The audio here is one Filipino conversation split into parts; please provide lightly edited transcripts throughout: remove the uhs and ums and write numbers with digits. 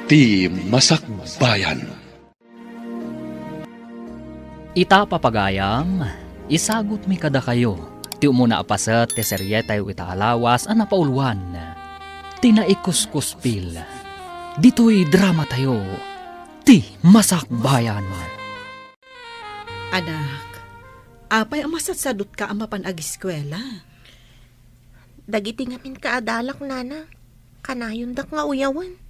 ti Masakbayan. Ita papagayam, isagot mi kada kayo. Ti umuna apasat ti serye tayo itaalawas ang napauluan. Tinaikuskuspil. Dito'y drama tayo. Ti Masakbayan. Anak, apay ang masatsadot ka ang mapanag-eskwela. Dagiti ngamin kaadalak, nana. Kanayon dak nga uyawan.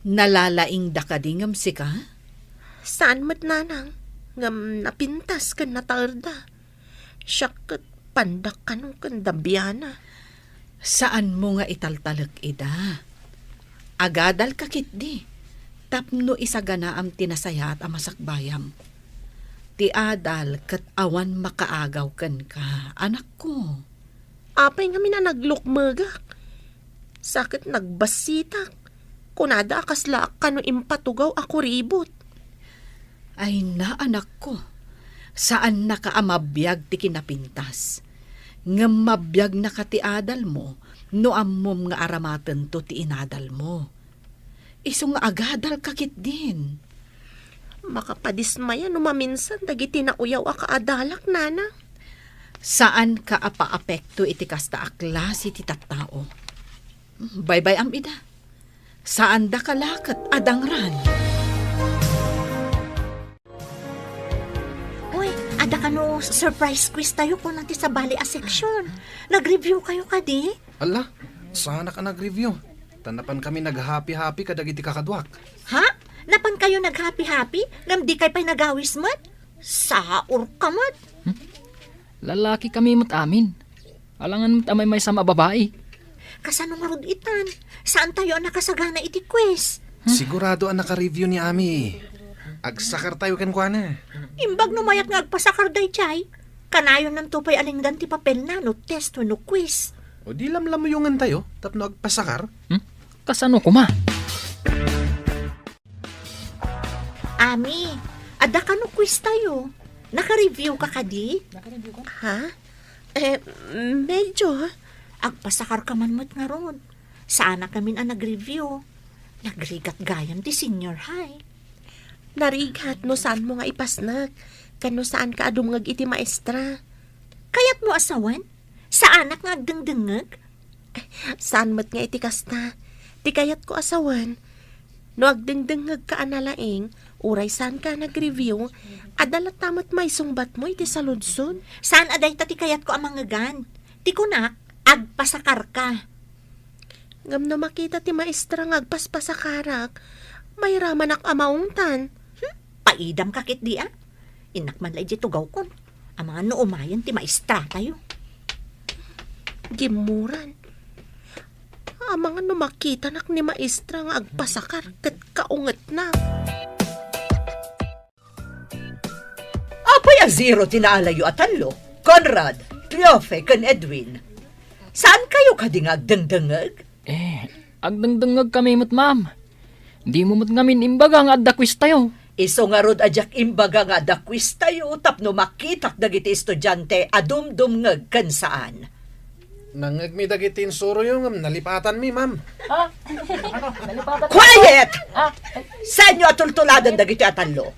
Nalalaing da ka dingam si ka? Saan mat, nanang? Ngam napintas kan natarda. Siyakat pandak kanong kandabiyana. Saan mo nga italtalag ida? Agadal kakit di. Tapno isagana am tinasayat ang masakbayam. Ti adal kat awan makaagaw kan ka, anak ko. Apay ngamin na naglukmagak. Sakit nagbasitak. Kunada akasla kano impatugaw ako ribot. Ay na, anak ko. Saan nakaamabiyag ti kinapintas? Nga mabiyag na ka ti adal mo, no ammom nga aramatan to ti inadal mo. Iso nga agadal kakit din. Makapadismaya no maminsan dagiti na uyaw a kaadalak, nana. Saan ka apa-apekto iti kasta aklas iti tattao? Bye-bye am ida. Saan da kalakat adangran? Uy, ada ka no surprise quiz tayo kung nanti sa bali a section. Nag-review kayo kadi? Ala, sana ka nag-review. Tanapan kami nag-happy-happy kadagiti kakadwak. Ha? Napan kayo nag-happy-happy? Ngam di kay pa'y nagawis mat? Saur ka mat? Lalaki kami mo't amin. Alangan mo't amay may sama babae. Kasano nga rod itan? Saan tayo ang nakasagana iti quiz? Sigurado ang naka-review ni Ami. Agsakar tayo kan kuana. Imbag no mayat nga agpasakar day chay. Kanayon ng tupay alinggan ti papel na no test no quiz. O di lamlamuyungan tayo, tapno agpasakar. Kasano kuma? Ami, ada ka no quiz tayo. Naka-review ka kadi? Ha? Medyo. Agpasakar ka man mo't nga ron. Saan na kami ang nag-review? Nagrigat gayam ti senior high. Narigat no saan mo nga ipasnag. Kano saan ka adumngag iti maestra. Kayat mo asawan? Saan nga agdengdengag? Saan mat nga iti kasta. Ti kayat ko asawan. No agdengdengag ka analaing, uray saan ka nag-review, adalat tamat may sungbat mo iti saludsod. Saan aday tati kayat ko ang mangagan? Ti kunak, agpasakar ka. Ngam no makita ti maestra nga agpaspasakarak, may ramanak amaungtan. Paidam kakit di ah. Inakman lay di tugaw kon. Ang mga noomayan ti maestra tayo. Gimuran. Ang mga no makita nak ni maestra nga agpasakar kat kaungat na. Apay a zero tinaalayo at talo. Conrad, Tiofe, kan Edwin. Saan kayo kadingag dengdengag? Agdangdangag kami mo't ma'am. Di mo mo't ngamin imbaga nga adda quiz tayo. Iso nga rod ajak imbaga nga dakwis tayo tapno makitak dagiti estudyante adumdumngag kan saan. Nangagmi dagiti insuro yung nalipatan mi, ma'am. Quiet! Saan nyo atultuladan dagiti atalo?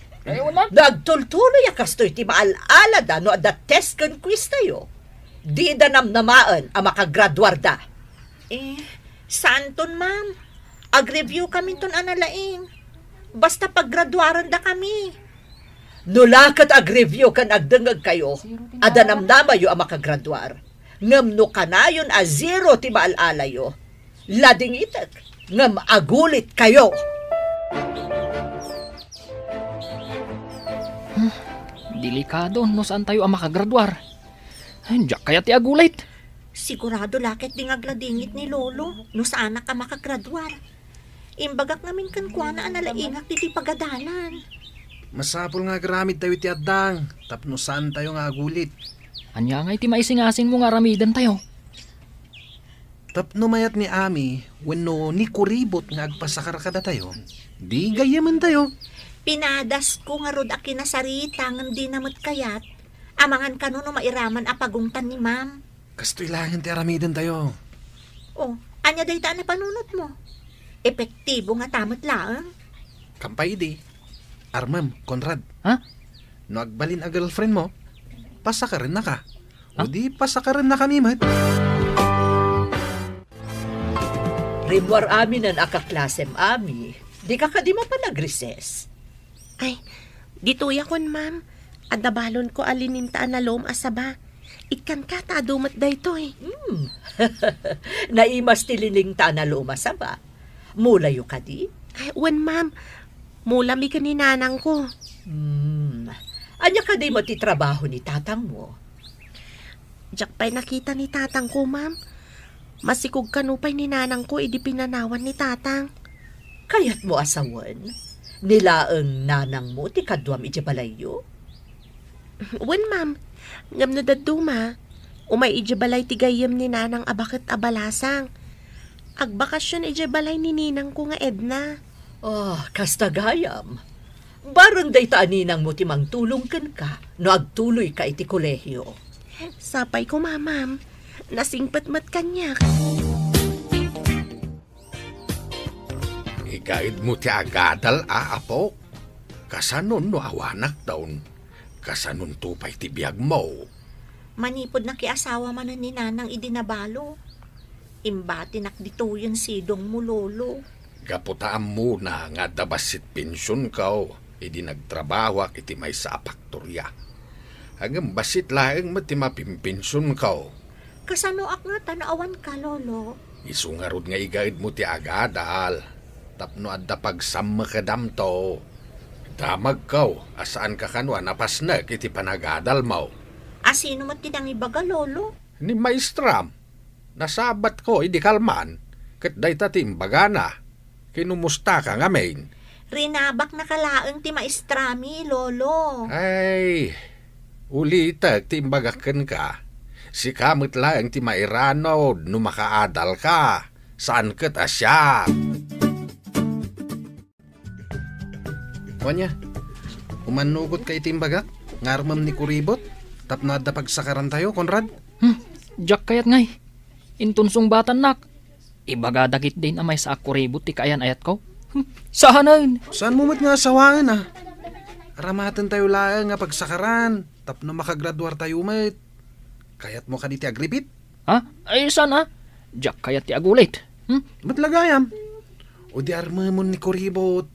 Nagtultuloy akastoy ti maalala no adda test kan quiz tayo. Di da namnamaan ang makagraduar da. Saan ton ma'am? Ag-review kami ton analaing. Basta paggraduaran da kami. Nulakat ag-review kan agdengag kayo, ada namnamayo ang makagraduar. Ngam no kanayon a zero ti maalalayo. Lading itak, ngam agulit kayo. Delikado no saan tayo ang makagraduar. Diyak kaya ti agulit. Sigurado lakit ding agladingit ni Lolo no saan na ka makagraduar. Imbagak namin kan kuana analaingak ti pagadalan. Masapol nga gramid tayo ti addang, tapno saan tayo nga agulit. Anya nga iti maisingasing mo nga ramidan tayo. Tapno mayat ni Ami, wenno ni kuribot nga agpasakar kada tayo, di gayaman tayo. Pinadas ko nga rod a kinasarita ng di namot kayat. Amangan ka no mairaman a pagungtan ni ma'am. Kastoy langan ti aramidan tayo. Oh, anya day taan na panunot mo? Epektibo nga tamot laang. Kampay di. Armam, Conrad. Ha? No agbalin a girlfriend mo, pasa ka rin na ka. O di pasa ka rin na kami, mat. Rimwar amin ang akaklasem ami. Di ka kadima pa nag-recess. Ay, dituya kon ma'am. Adabalon ko alinintaan na loom asaba. Ikan ka tadumat dayto eh. Naimas tililing ta na lumasa ba? Mulayo ka di? Ay, wan ma'am. Mula mi kaninanang ko. Anya ka di matitrabaho ni tatang mo? Diyak pa'y nakita ni tatang ko, ma'am. Masikog kanupay ni nanang ko, idi pinanawan ni tatang. Kayat mo asawan? Nilaang nanang mo ti kadwam iti balayo? Wan, ma'am. Ngam na daduma. Umay iji balay ti gayem ni nanang abakit abalasang. Agbakasyon iji balay ni ninang ko nga Edna. Kasta gayam. Barang day taaninang mo ti mangtulong ken ka, no agtuloy ka iti kolehyo. Sapay ko, ma'am. Nasingpatmat kanyak. Igaid mo ti agadal apo. Kasanon no awanak daun. Kasanon tupay ti biyag mo. Manipod na kiasawa man ni nanang idinabalo. Imbati nakdituyon sidong mo, lolo. Gaputaan mo na nga dabasit pensyon kao. Idi nagtrabaho iti may sa apaktorya. Hanggang basit laeng mati mapimpensyon kao. Kasano ak nga tanaawan ka, lolo? Isungarod nga igaid mo ti agadal. Tapno adda pagsama ka damto. Damag kaw, asaan ka kanwa napasnag iti panagadal mo. Asino mo tinang ibaga, lolo? Ni maestram, nasabat ko idi kalman, kat day tatimbaga na. Kinumusta ka nga main. Rinabak na kalaang ti maestrami, lolo. Ay, ulitag timbagakan ka. Si kamot lang ti mairano no makaadal ka. Saan kat asya? Wanya, umanugot kay timbagak, ngarmam ni kuribot, tapno adda pagsakaran tayo, Conrad. Jack kayat ngay. Intunsong batan nak. Ibagadagit din amay sa akuribot ti kayan ayat ko. Sahanan. Saan mo mat nga asawangan ah? Aramatan tayo lang nga pagsakaran, tapno makagraduar tayo mat. Kayat mo ka di ti agripit? Ha? Ay sana. Jack kayat ti agulit. Matlagayam. O di armamon ni kuribot.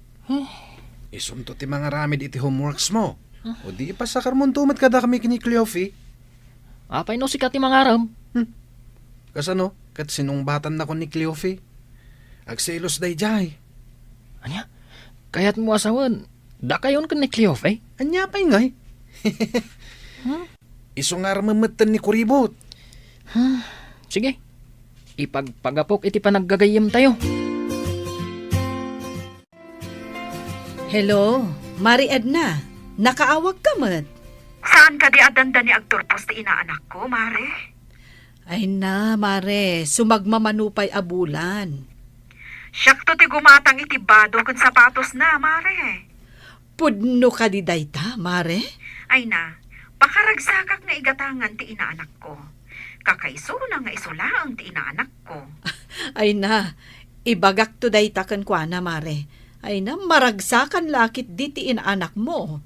Isunto ti mga ramid iti homeworks mo. O di ipasakar mo tumat kada kami kini Cleofi. Apay no sikat ti mangaram. Kasano? Kat sinungbatan na ko ni Cleofi. Agselos day jay. Anya? Kayat mo asawan. Da kayon kan ni Cleof eh. Anya pa'y ngay. Isungar mamatan ni kuribot. Sige. Ipagpagapok iti panaggagayam tayo. Hello, Mari Edna. Nakaawag ka mat. Saan ka di adanda ni agturpos ti inaanak ko, Mare? Ay na, Mare. Sumagmamanupay abulan. Siyak to ti gumatang itibado kan sapatos na, Mare. Pudno ka di dayta, Mare? Ay na, pakaragsakak nga igatangan ti inaanak ko. Kakaiso na nga isulaang ti inaanak ko. Ay na, ibagak to dayta kan kwa na, Mare. Ay na, maragsakan lakit di ti inaanak mo.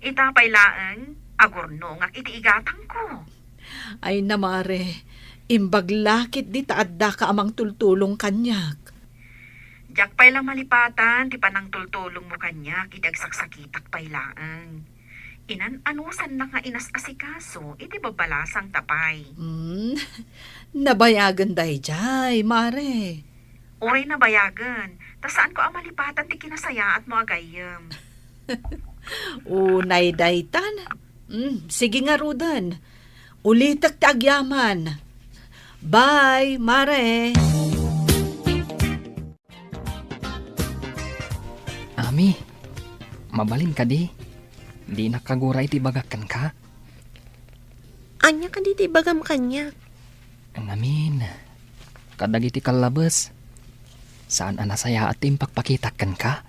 Itapay laang, agurno nga iti igatang ko. Ay na, Mare. Imbaglakit di taadda ka amang tultulong kanyak. Diyak pay lang malipatan, ti panang tultulong mo kanya, kidagsaksakitak pay laang. Inan-anusan na nga inas asikaso, iti babalasang tapay. Nabayagan day jay, Mare. Uray na bayagan, ta saan ko ang malipatan ti kinasaya at mo agayam. Unay daytan. Sige nga, Rudan. Ulitak ti agyaman. Bye, Mare. Ami, mabalin ka di. Di nakaguray ti bagakan ka. Anya ka di bagam kanya. Ang amin, kadagiti kalabas. Saan anasaya at impakpakitakan ka?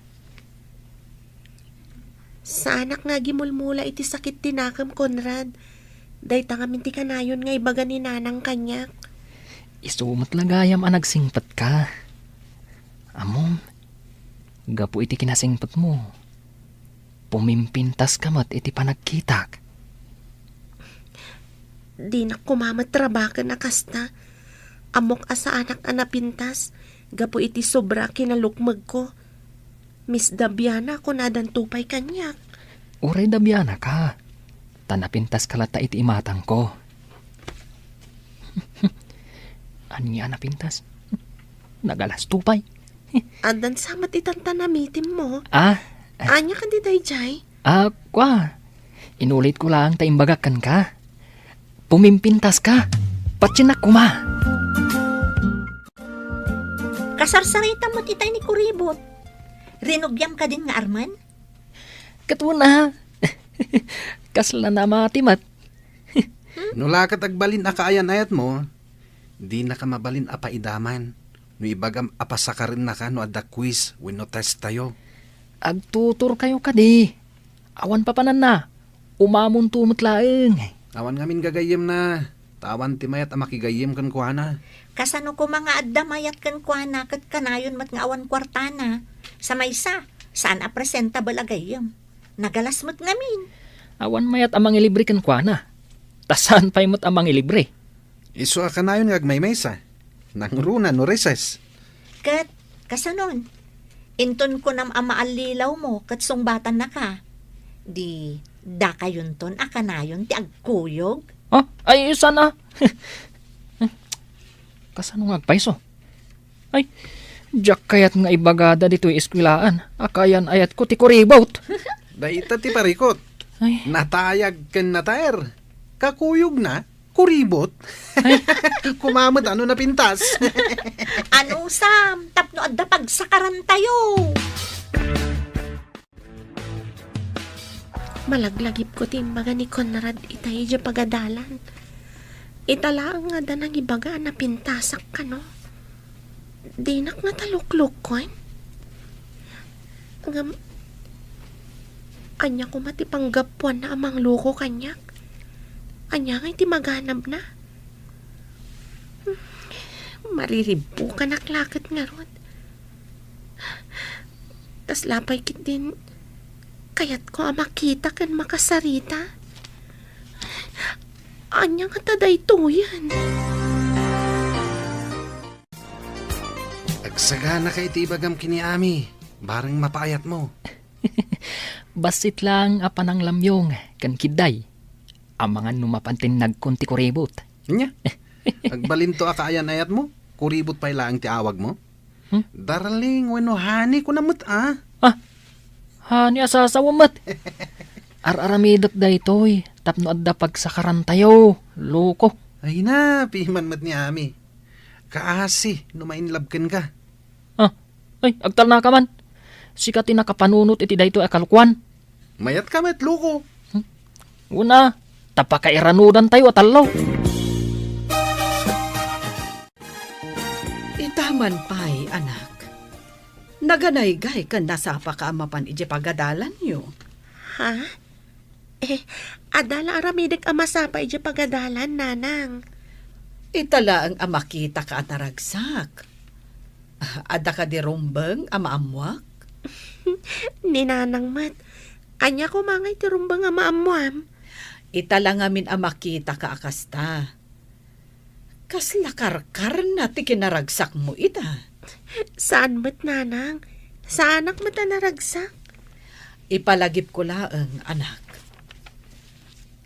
Sa anak nga gimulmula iti sakit tinakam, Conrad. Day tangamin ti kanayon nga ibaga ni nanang kanyak. Isumat lagayam ang nagsingpat ka. Amom, gapu iti kinasingpot mo. Pumimpintas kamat iti panagkitak. Di na kumamatrabakan na kasta. Amok asa anak anapintas. Gapo iti sobra kinalukmag ko. Miss Dabiana ko nadan tupay kanyak. Uray Dabiana ka. Tanapintas kalata iti imatang ko. Anya napintas? Nagalas tupay. Adan samat itang tanamitim mo. Anya ka di dayjay? Kwa. Inulit ko lang taimbagakan ka. Pumimpintas ka. Patsinak ko ma. Kasarsarita mo titay ni Kuribot. Rinugyam ka din nga Arman? Katuna. Kasla na matimat. Nulakat agbalin akaayan ayat mo, di na ka mabalin apaidaman. No ibagam apasakarin na ka no adda quiz when no test tayo. Agtutur kayo kadi. Awan pa panan na. Umamon tumot laeng. Awan ngamin gagayem na. Tawan timayat amakigayem kan kuana. Kasano ko mga adda mayat kan kuana kat kanayon mat nga awan kwartana. Sa maysa, saan a presentable agayem? Nagalas mo't ngamin. Awan mayat amang ilibre kan kwa na. Tasan pa'y mo't amang ilibre. Iso ka na yun ngagmaymaysa. Nangruna no reses. Kat, kasanon? Inton ko nam amaalilaw mo kat sungbatan na ka. Di, da kayon ton akanayon ti agkuyog. Ay, sana. Kasano nga agpaiso? Ay, jak kayat nga ibagada dito'y eskwilaan. Akayan ayat ko ti kuribot. Daita ti parikot. Ay, Natayag kan nataer. Kakuyog na. Kuribot. Kumamot ano na pintas. Ano Sam? Tapno adda pagsakaran tayo. Malaglagip ko timbaga ni Conrad itay dya pagadalan. Italaang nga danang ibaga na pintasak ka no. Dinak nga taluklok ko eh. Anya ko matipanggapuan na amang luko kanyak. Anya nga iti maganap na. Mariribu ka naklakit nga ron. Tas lapay kit din kayat ko makita kan makasarita. Anya nga taday to yan. Agsagana kay ti ibagam kiniami. Barang mapayat mo. basit lang apanang lamyong kan kiday. Amangan numapantin nagkunti kuribot. Nya. Agbalinto akaayan ayat mo. Kuribot pa'y laang ti awag mo. Darling, weno hani ko namut Hani asasawamat. Ar-aramidot da ito'y. Tapno adda pagsakaran tayo. Loko. Ay na, pihiman mat ni Ami. Kaasi, numainlabken ka. Ay, agtal na ka man. Sikati nakapanunot iti dayto akalkuan. Mayat ka met, loko. Una, tapakairanudan tayo atalaw. Itaman pa'y, anak. Naganaygay kan nasapa ka amapan ije pagadalan nyo. Ha? Adala aramidek amasapa ije pagadalan, nanang. Itala ang amakita ka at naragsak. Ada ka di rumbang amaamwak? Ninanang mat. Anya ko mangay ti rumbang amaamuam. Itala ngamin amakita ka akasta. Kas lakarkar na ti kinaragsak mo ita. Saan mat, nanang? Saan anak mat na naragsak? Ipalagip ko laang, anak.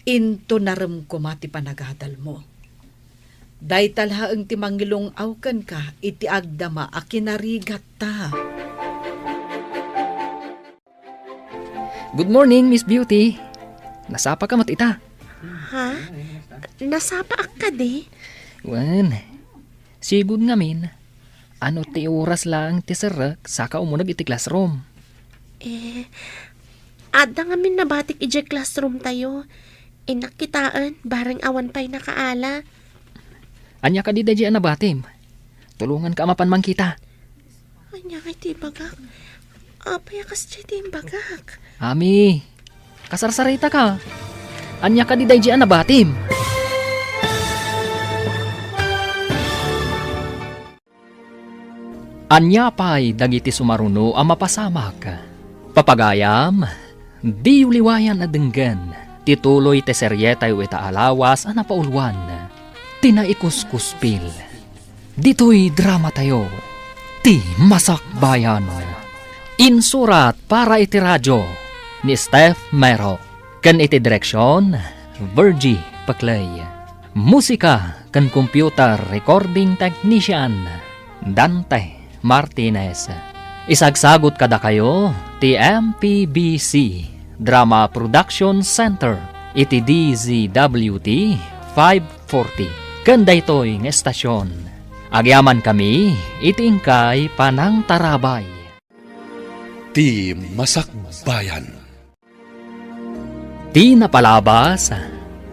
Into naram ko mati panagadal mo. Day talhaang ti mangilong awkan ka, iti agdama a kinarigat ta. Good morning, Miss Beauty. Nasapa ka mat ita. Ha? Nasapa ak ka di? Wan, sigud ngamin. Ano ti oras lang ti serak saka umunag iti classroom. Ada nga min nabatik ije classroom tayo. Inakitaan, bareng awan pa'y nakaala. Anya ka di dahi anabatim. Tulungan ka mapan mang kita. Anya nga iti bagak. Apay akas iti bagak. Ami, kasarsarita ka. Anya ka di dahi anabatim. Anya pa'y dagiti sumaruno ang mapasamak. Papagayam, di uliwayan na denggan, tituloy te seryetay ita alawas ang napaulwan. Tinaikuskuspil. Dito'y drama tayo. Ti Masak Bayan. Insurat para iti radyo ni Steph Mero. Kan iti direksyon, Virgie Paclay. Musika kan computer recording technician, Dante Martinez. Isagsagot kada kayo, ti MPBC Drama Production Center, iti DZWT 540. Kanda ito'y ng estasyon. Agyaman kami, itingkay panang tarabay. Ti Masak Bayan. Ti napalabas,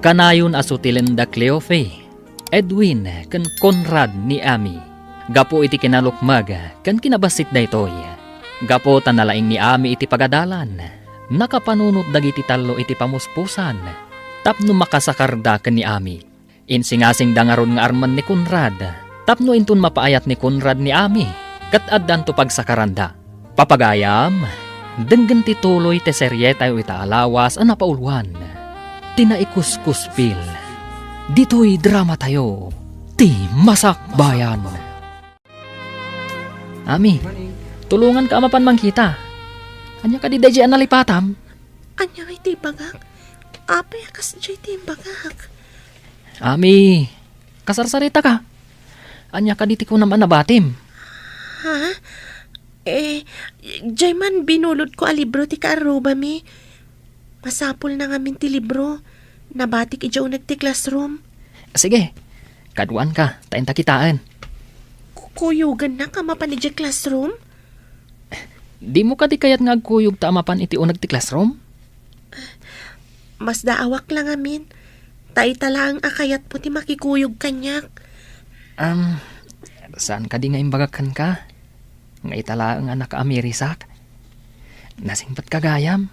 kanayon asutilenda Cleofe, Edwin kan Conrad ni Ami. Gapo iti kinalukmag kan kinabasit da itoy. Gapo tanalaing ni Ami iti pagadalan. Nakapanunot dagiti talo iti pamuspusan. Tapno makasakarda kan ni Ami. Insingasing dangaron nga arman ni Conrad. Tapno intun mapaayat ni Conrad ni Ami. Kat addan to pagsakaranda. Papagayam, denggan ti tuloy te serye tayo ita alawas ang napaulwan. Tinaikuskuspil. Dito'y drama tayo. Ti Masak Bayan. Ami, tulungan ka amapan mangkita. Anya ka di dahi nalipatam? Anya iti bagak. Apay akas di iti bagak. Ami, kasarsarita ka. Anya ka di ti ko naman nabatim. Ha? Jay man binulod ko a libro ti kaaruba mi. Masapol na ngamin ti libro. Nabatik ijaw nagti classroom. Sige, kaduan ka, tayo takitaan. Kuyugan na ka mapan iti classroom? Di mo ka di kayat nga agkuyog ta amapan iti unag ti classroom? Mas daawak lang amin. Taitala ang akayat po ti makikuyog kanyak. Saan ka di nga imbagakan ka? Nga itala ang anak ka amirisak. Nasingpat ka gayam.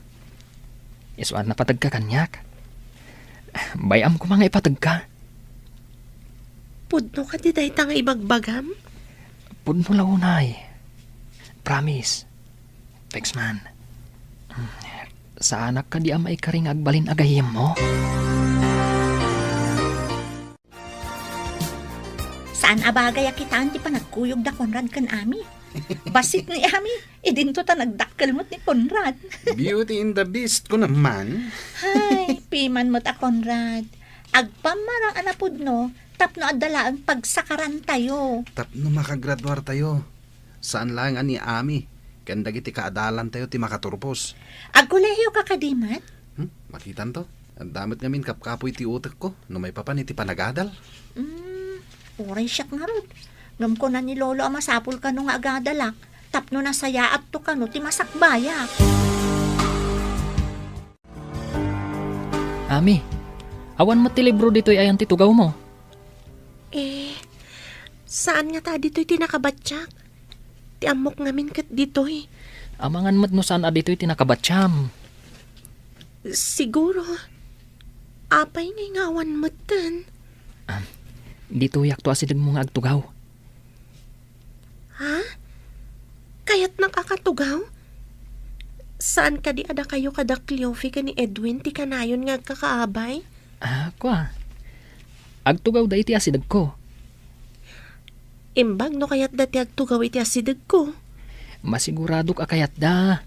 Isuan na patag ka kanyak. Bayam ko mga ipatag ka. Pudno ka di dahi nga ibagbagam? Pudno launay. Promise. Thanks man. Sa anak ka di amay karing agbalin agayim mo? Saan abagay akitaan ti panagkuyog da Conrad kan Ami? Basit ni Ami, idinto ta nagdakkelmot ni Conrad. Beauty and the Beast ko naman. Hay, piman mo ta Conrad. Agpamarang anapod no, tapno adala ang pagsakaran tayo. Tapno makagraduar tayo. Saan lang ani Ami? Kanda giti kaadalan tayo ti makaturpos. Agkolehiyo ka kadimat? Makitan to. Ang damit ngamin kapkapoy ti utak ko. No may papan iti panagadal. Uray siyak nga rod. Ngam ko na ni Lolo ang masapul ka nung agadalak. Tapno na saya at to ka no, ti masakbaya. Ami, awan mo ti libro dito'y ayan titugaw mo. Saan nga ta dito'y tinakabatsak? Ti amok ngamin kat dito'y. Amangan mo't no saan dito'y tinakabatsyam. Siguro. Apay nga ngawan mo tan. Dito yakto asidag mo nga agtugaw. Ha? Kaya't nakakatugaw? Saan ka di ada kayo kada Cleofe ka ni Edwin ti kanayon nga kakaabay? Kwa. Agtugaw da iti asidag ko. Imbag no kaya't dati agtugaw iti asidag ko. Masigurado ka kayat da.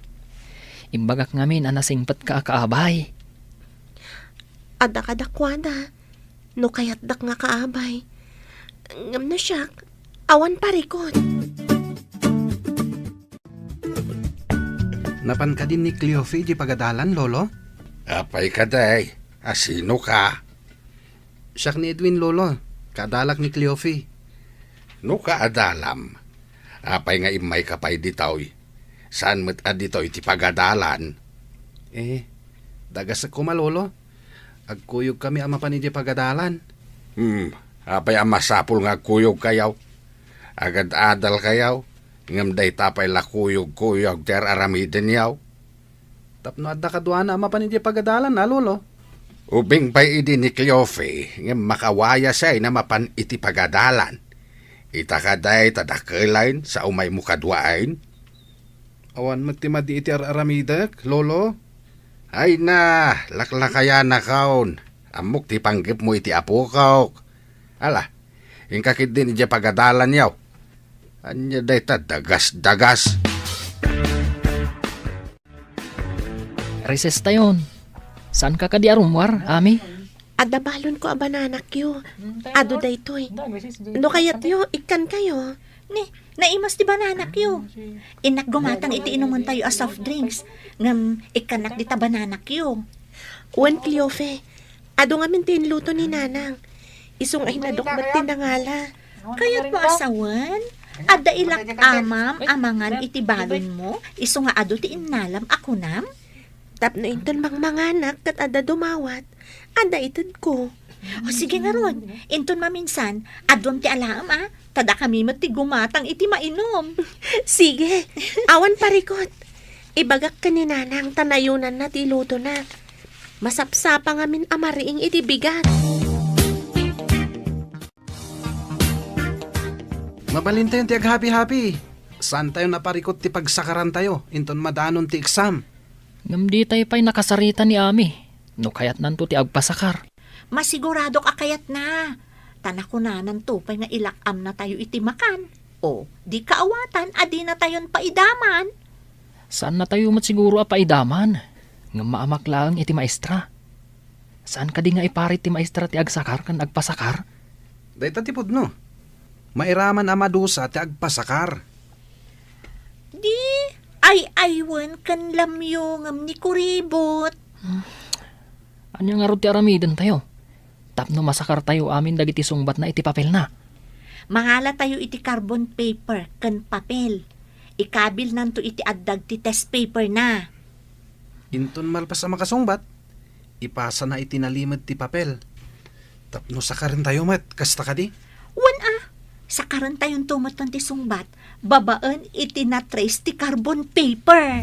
Imbagak ngamin anasingpat ka kaabay. Ada kadakwada. No kaya't dak nga kaabay. Ngam na siya, awan parikot. Napan ka din ni Cleofe di pagadalan, Lolo? Apay ka day. Asino ka? Siyak ni Edwin, Lolo. Kadalak ni Cleofe. No ka adalam. Apay nga imay kapay ditaw. Saan mo't adito iti pagadalan? Dagas ako Lolo. Agkuyog kami ama pa ni di pagadalan. Apay ang masapul nga kuyog kayaw. Agad adal kayaw. Ngam day tapay la kuyog ter aramiden yaw. Tapno adda kadwana ama pa ni di pagadalan na, Lolo. Ubing pa'y idi ni Cleofe, ngam makawaya siya na mapan iti pagadalan. Itakaday tadakelain sa umay mukadwain. Awan matima di iti aramidak, lolo. Ay na, laklakaya na kaon. Amok ti panggip mo iti apo kaw. Ala, ingkakit din iti pagadalan yaw. Anya day ta dagas-dagas. Recess tayon. Saan ka di arumwar, Ami? Adabalon ko a bananak yo. Ado daytoy. No kayat yo, ikan kayo. Ni, naimas di bananak yo. Inak gumatang iti inuman tayo a soft drinks. Ngam ikanak di ta bananak yo. Wan Cleofe, ado nga mintin luto ni nanang. Isong ay nadokmat tinangala. Kaya't mo asawan? Ada ilak amam, amangan iti balon mo, iso nga ado ti inalam ako nam? Tapno inton mangmanganak kat ada dumawat. Ada itid ko. O sige nga ron, inton maminsan, adon ti alam tada kami mati gumatang iti mainom. Sige, awan parikot. Ibagak ka ni nanang tanayunan na ti luto na. Masapsapa ngamin amariing iti bigat. Mabalin tayo ti ag-happy-happy. Saan tayo naparikot ti pagsakaran tayo? Inton madanon ti exam. Ngam di tayo pa'y nakasarita ni Ami. No kayat nanto ti agpasakar. Masigurado ka kayat na. Tanakunanan tupay nga ilakam na tayo iti makan. O, di kaawatan, adi na tayon paidaman. Saan na tayo siguro apaidaman? Ngam maamak lang iti maestra. Saan ka di nga iparit ti maestra ti agsakar kan agpasakar? Dahita tipod no. Mairaman amadusa ti agpasakar. Di, ay aywan kan lamyo ngam ni kuribot. Anya nga ro ti aramiden tayo? Tapno masakar tayo amin dagiti sungbat na iti papel na. Mangala tayo iti carbon paper kan papel. Ikabil nanto iti addag ti test paper na. Inton malpas sa makasungbat, ipasa na itinalimad ti papel. Tapno sakarin tayo mat, kasta ka di? Sa karan tayong tumaton ti sungbat, babaan iti na trace ti carbon paper.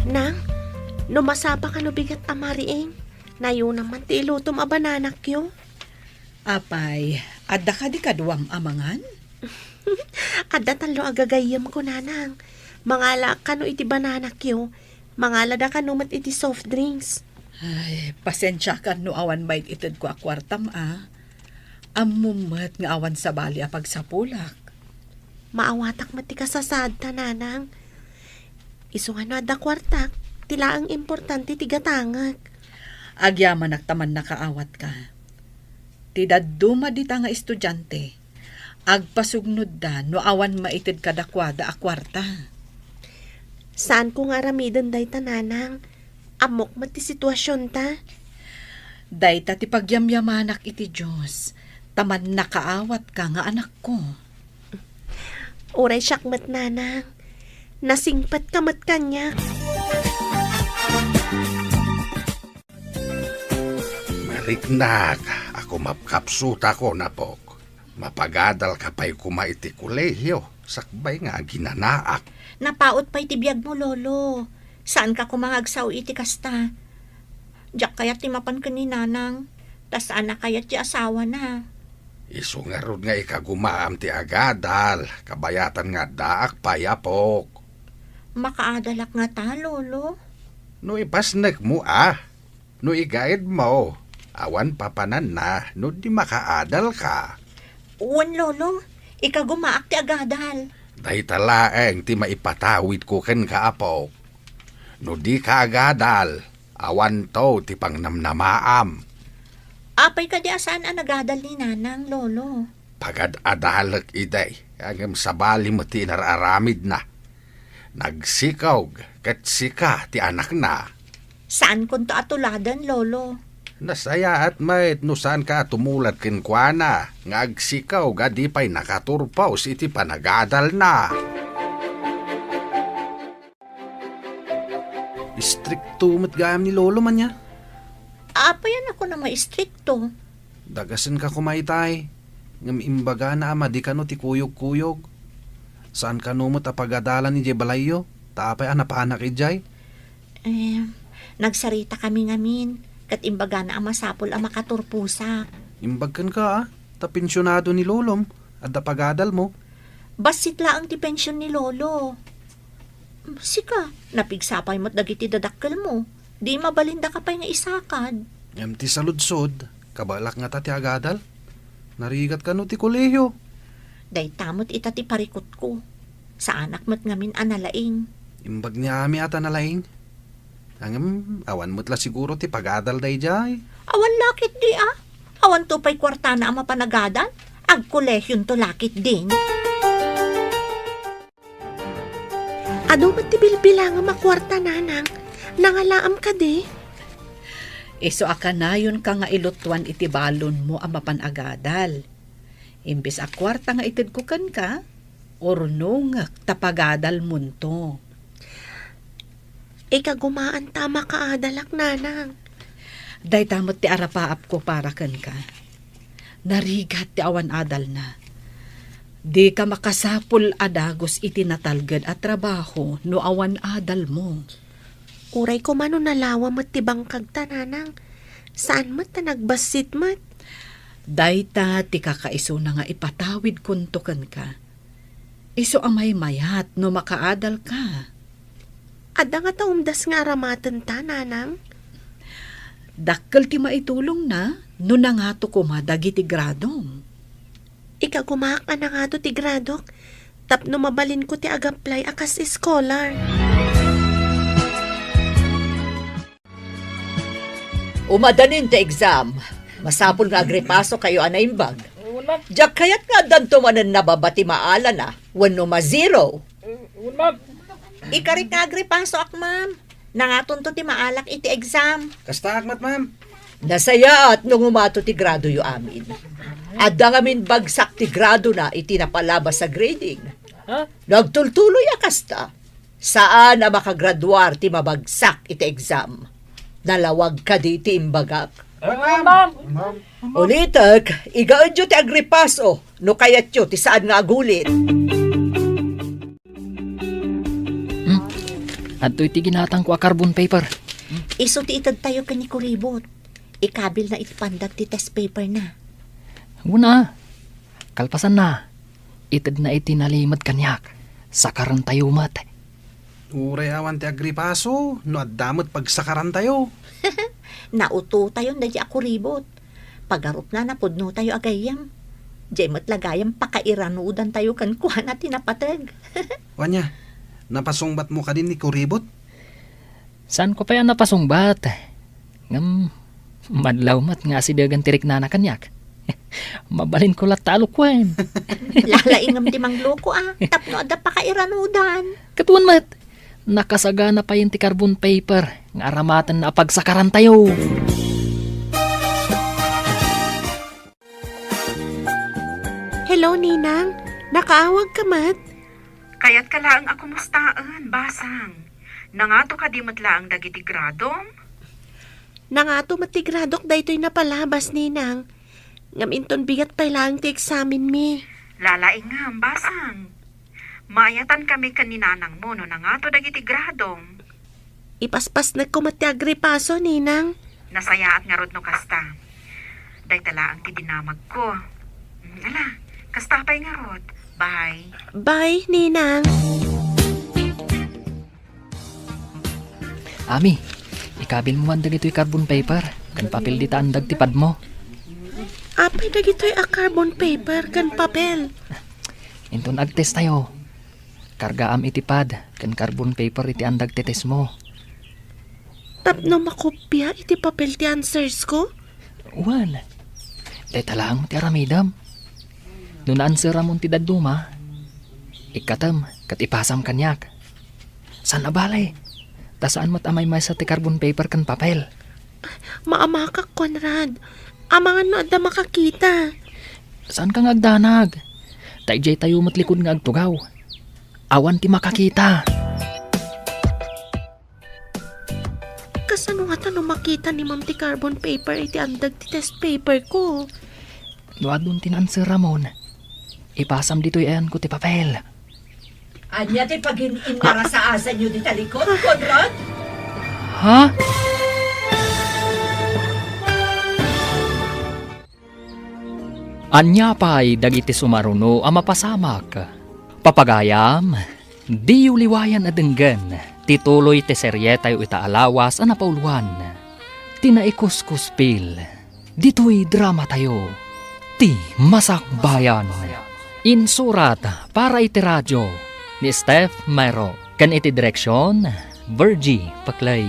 Nang, numasapa ka no bigat amariing. Nayo naman ti ilutom a bananak yo. Apay, adda ka di kaduam amangan? Adda talo agagayam ko nanang. Mangala ka no iti bananak yo. Mangala da ka no mat iti soft drinks. Ay, pasensya ka no awan bait itid ko akwartam Amumat nga awan sa bali a pagsapulak. Maawatak mati ka sa sad ta nanang. Iso nga no adda kwartak. Tila ang importante ti gatangag. Agyaman naktaman nakaawat ka. Tidaduma di ta nga estudyante. Agpasugnod da no awan maitid kadakwada a kwarta. Saan ko nga ramiden day ta nanang? Amok mati sitwasyon ta. Dayta ti pagyamyamanak iti Diyos. Taman nakaawat ka nga anak ko. Uray syakmat nanang. Nasingpat kamat kanya. Mariknak, ako mapkapsuta ko na pok. Mapagadal ka pa'y kumaiti kolehiyo. Sakbay nga ginanaak. Napaot pa iti biyag mo, lolo. Saan ka kumangagsaw iti kasta? Diyak kaya timapan ka ni nanang. Tas anak kaya ti asawa na. Isungarod nga ikagumaam ti agadal. Kabayatan nga daak payapok. Makaadalak nga ta, lolo. No ipasnek mo No igaid mo. Awan papanan na no di makaadal ka. Uwan, lolo. Ikagumaak ti agadal. Dahi talaeng ti maipatawid ko ken kaapok. No di ka agadal, awan to ti pangnamnamaam. Apay ka di asaan ang nagadal ni nanang, lolo. Pagad-adalak iday, agam sabali mo ti nararamid na. Nagsikaw, ket sika ti anak na. Saan kun to atuladan, lolo? Nasaya at mait no saan ka tumulat kinkwana, nga agsikaw gadi pa'y nakaturpaw iti panagadal na. Istrikto matgayam ni lolo man niya. Apayan ako na maistrikto. Dagasin ka kumaitay. Ngam imbaga na ama di ka no ti kuyog-kuyog. Saan ka no mo tapagadalan ni Jebalayo? Tapay anapaanak ijay. Nagsarita kami ngamin. Kat imbaga na ang masapol ang makaturpusa. Imbagkan ka tapensyonado ni lolom at pagadal mo. Basit laang ti pensyon ni Lolo. Sika, napigsapay mo't dagiti dadakkel mo. Di mabalinda ka pa nga isakad. Ti saludsod, kabalak nga ti agadal. Narigat ka no ti kolehiyo. Day tamot ita ti parikot ko. Sa anak mo't ngamin analaing. Imbag ni Ami ata nalaing. Angam, awan mo't la siguro ti pagadal day jay. Awan lakit di Awan to pa'y kwarta na ang mapanagadan. Ag kolehyon to lakit din. Ado ba't ti bilbilang ang makwarta, nanang? Nangalaam ka di? Iso akanayon ka nga ilutuan iti balon mo ang mapanagadal. Imbis a kwarta nga itid ko kan ka, orno nga tapagadal munto. Ika gumaan tama ka adalak, nanang. Day tamot ti arapaap ko para kan ka. Narigat ti awan adal na. Di ka makasapul adagos iti natalged at trabaho no awan adal mo. Uray ko mano nalawa mat ti bangkag ta, nanang. Saan mat ta nagbasit mat? Dayta ti kakaiso na nga ipatawid kuntukan ka. Iso amay mayat no makaadal ka. Ada nga taumdas nga aramatan ta, nanang. Dakkel ti maitulong na no nangato kumadagi ti gradom. Ika gumaak na nga to ti gradok. Tapno mabalin ko ti agaplay akas scholar. Umadanin ti exam. Masapol nga agripaso kayo anaimbag. Diyak kayat nga danto manan nababati maala na. Wano ma-zero. Ikarit nga agripaso ak, ma'am. Nangaton to ti maalak iti exam. Kasta akmat, ma'am. Nasaya at nung umato ti grado yu amin. Adda ngamin bagsak ti grado na iti napalabas sa grading. Nagtultuloy akasta. Saan na makagraduar ti mabagsak iti exam? Nalawag ka di ti imbagak. Ulitak, igaadyo ti agripaso, no kayat yo ti saan nga agulit. At iti ginatang ko a carbon paper. Iso ti itad tayo kani kuribot. Ikabil na itipandag ti test paper na. Una, kalpasan na. Itid na iti nalimad kanyak. Sakaran tayo mat. Uray awan ti agripaso, no addamot pagsakaran tayo. Nauto tayo na di ako ribot. Pagarup na napudno tayo agayam. Di mo't lagayam pakairanudan tayo kan kuha na tinapatag. Wanya, napasungbat mo ka din ni Kuribot? Saan ko pa yan napasungbat? Ngam, madlaw mat nga si dagan tirik na kanyak. Mabalin ko latalo kwen. Lalaingam ti mangloko Tapno ada pakairanudan. Katuan mat, nakasagana pa yung ti carbon paper. Nga aramatan na pagsakaran tayo. Hello, ninang. Nakaawag ka mat? Kayat ka laang ako mustaan, basang. Nangato ka di matlaang dagiti gradom? Nangato matigradok daytoy napalabas, ninang. Ngaminton bigat pa lang ti examin mi. Lalaing nga, basang. Maayatan kami kaninanang mo no nangato dagiti gradom. Ipaspas na ko mati agripaso, ninang. Nasayaat nga rod no kasta. Day talaang ti dinamag ko. Ala, kasta pa'y nga rod. Bye. Bye, ninang. Ami, ikabil mo man dagito'y carbon paper. Kan papel di taandag tipad mo. Apay dagitoy a carbon paper kan papel. Inton agtest tayo. Kargaam itipad. Kan carbon paper iti andag tetes mo. Tapno makopya iti papel ti answers ko? Wan. Day talang ti aramidam. Noon answer amon ti daduma. Ikatam kat ipasam kanyak. San abalay? Tasaan mo't amay may sa ti carbon paper kan papel. Maama ka, Conrad. Amangan no adda makakita. Saan ka ngagdanag? Taijay tayo matlikod nga agtugaw. Awan ti makakita. Kasano nga tanong makita ni Ma'am ti carbon paper iti andag ti test paper ko? Luadun tinanser Ramon. Ipasam dito'y ayan ko ti papel. Anya ti pag-in para sa asa nyo di talikod, Conrad? Ha? Anya pa'y dagiti sumaruno a mapasamak. Papagayam, di liwayan adenggan, tituloy ti seryetayo itaalawas a napauluan. Tinaikos-kuspil, dito'y drama tayo, ti Masakbayan. Insurat para iti radyo ni Steph Mayro, kan iti direksyon, Virgie Paclay.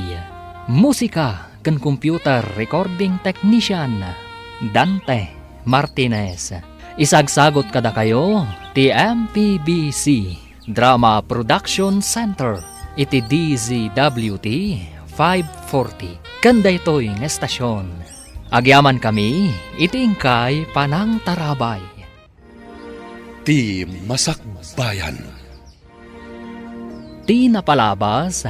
Musika kan computer recording technician, Dante Martinez. Isagsagot kada kayo, ti MPBC Drama Production Center, iti DZWT 540. Kanda ito'y ng estasyon. Agyaman kami, iti ingkay Panang Tarabay. Ti Masakbayan. Ti napalabas,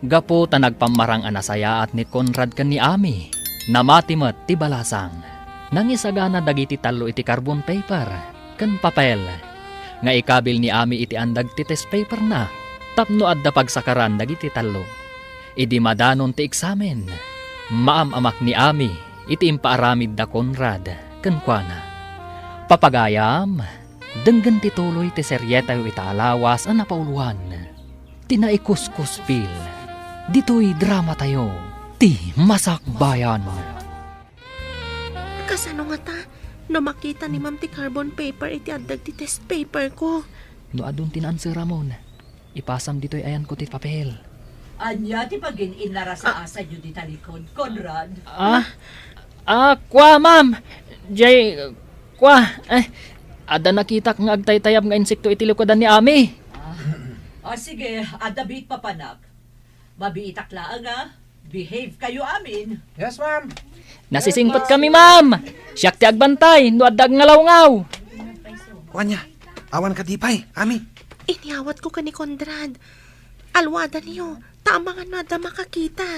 gapo ta nagpamarang anasaya at ni Conrad kan ni Ami, namatimat ti balasang. Nang isagana dagiti talo iti carbon paper, kan papel. Nga ikabil ni Ami iti andag ti test paper na, tapno adda pagsakaran dagiti talo. Idi madanon ti eksamen, maamamak ni Ami iti impaaramid da Conrad, kan kuana. Papagayam, denggan ti tuloy ti seryetayo itaalawas a napauluan. Tinaikus-kuspil, dito'y drama tayo, ti Masakbayan. Kasano nga ta? No makita ni ma'am ti carbon paper iti addag ti test paper ko. No adun tinanswer Ramon, ipasam dito'y ayan ko ti papel. Anya ti pagin inara sa asa nyo di talikod, Conrad. Kwa ma'am, jay, kwa, ada nakita kang agtaytayab nga insekto iti likodan ni Ami. Sige, adabit papanak. Mabiitak laang behave kayo amin. Yes, ma'am. Nasisingpot kami ma'am, siyak ti agbantay, no addag ngalaw-ngaw. Wanya, awan ka dipay, Ami. Iniawat ko ka ni Conrad. Alwada niyo, tama nga na da makakita.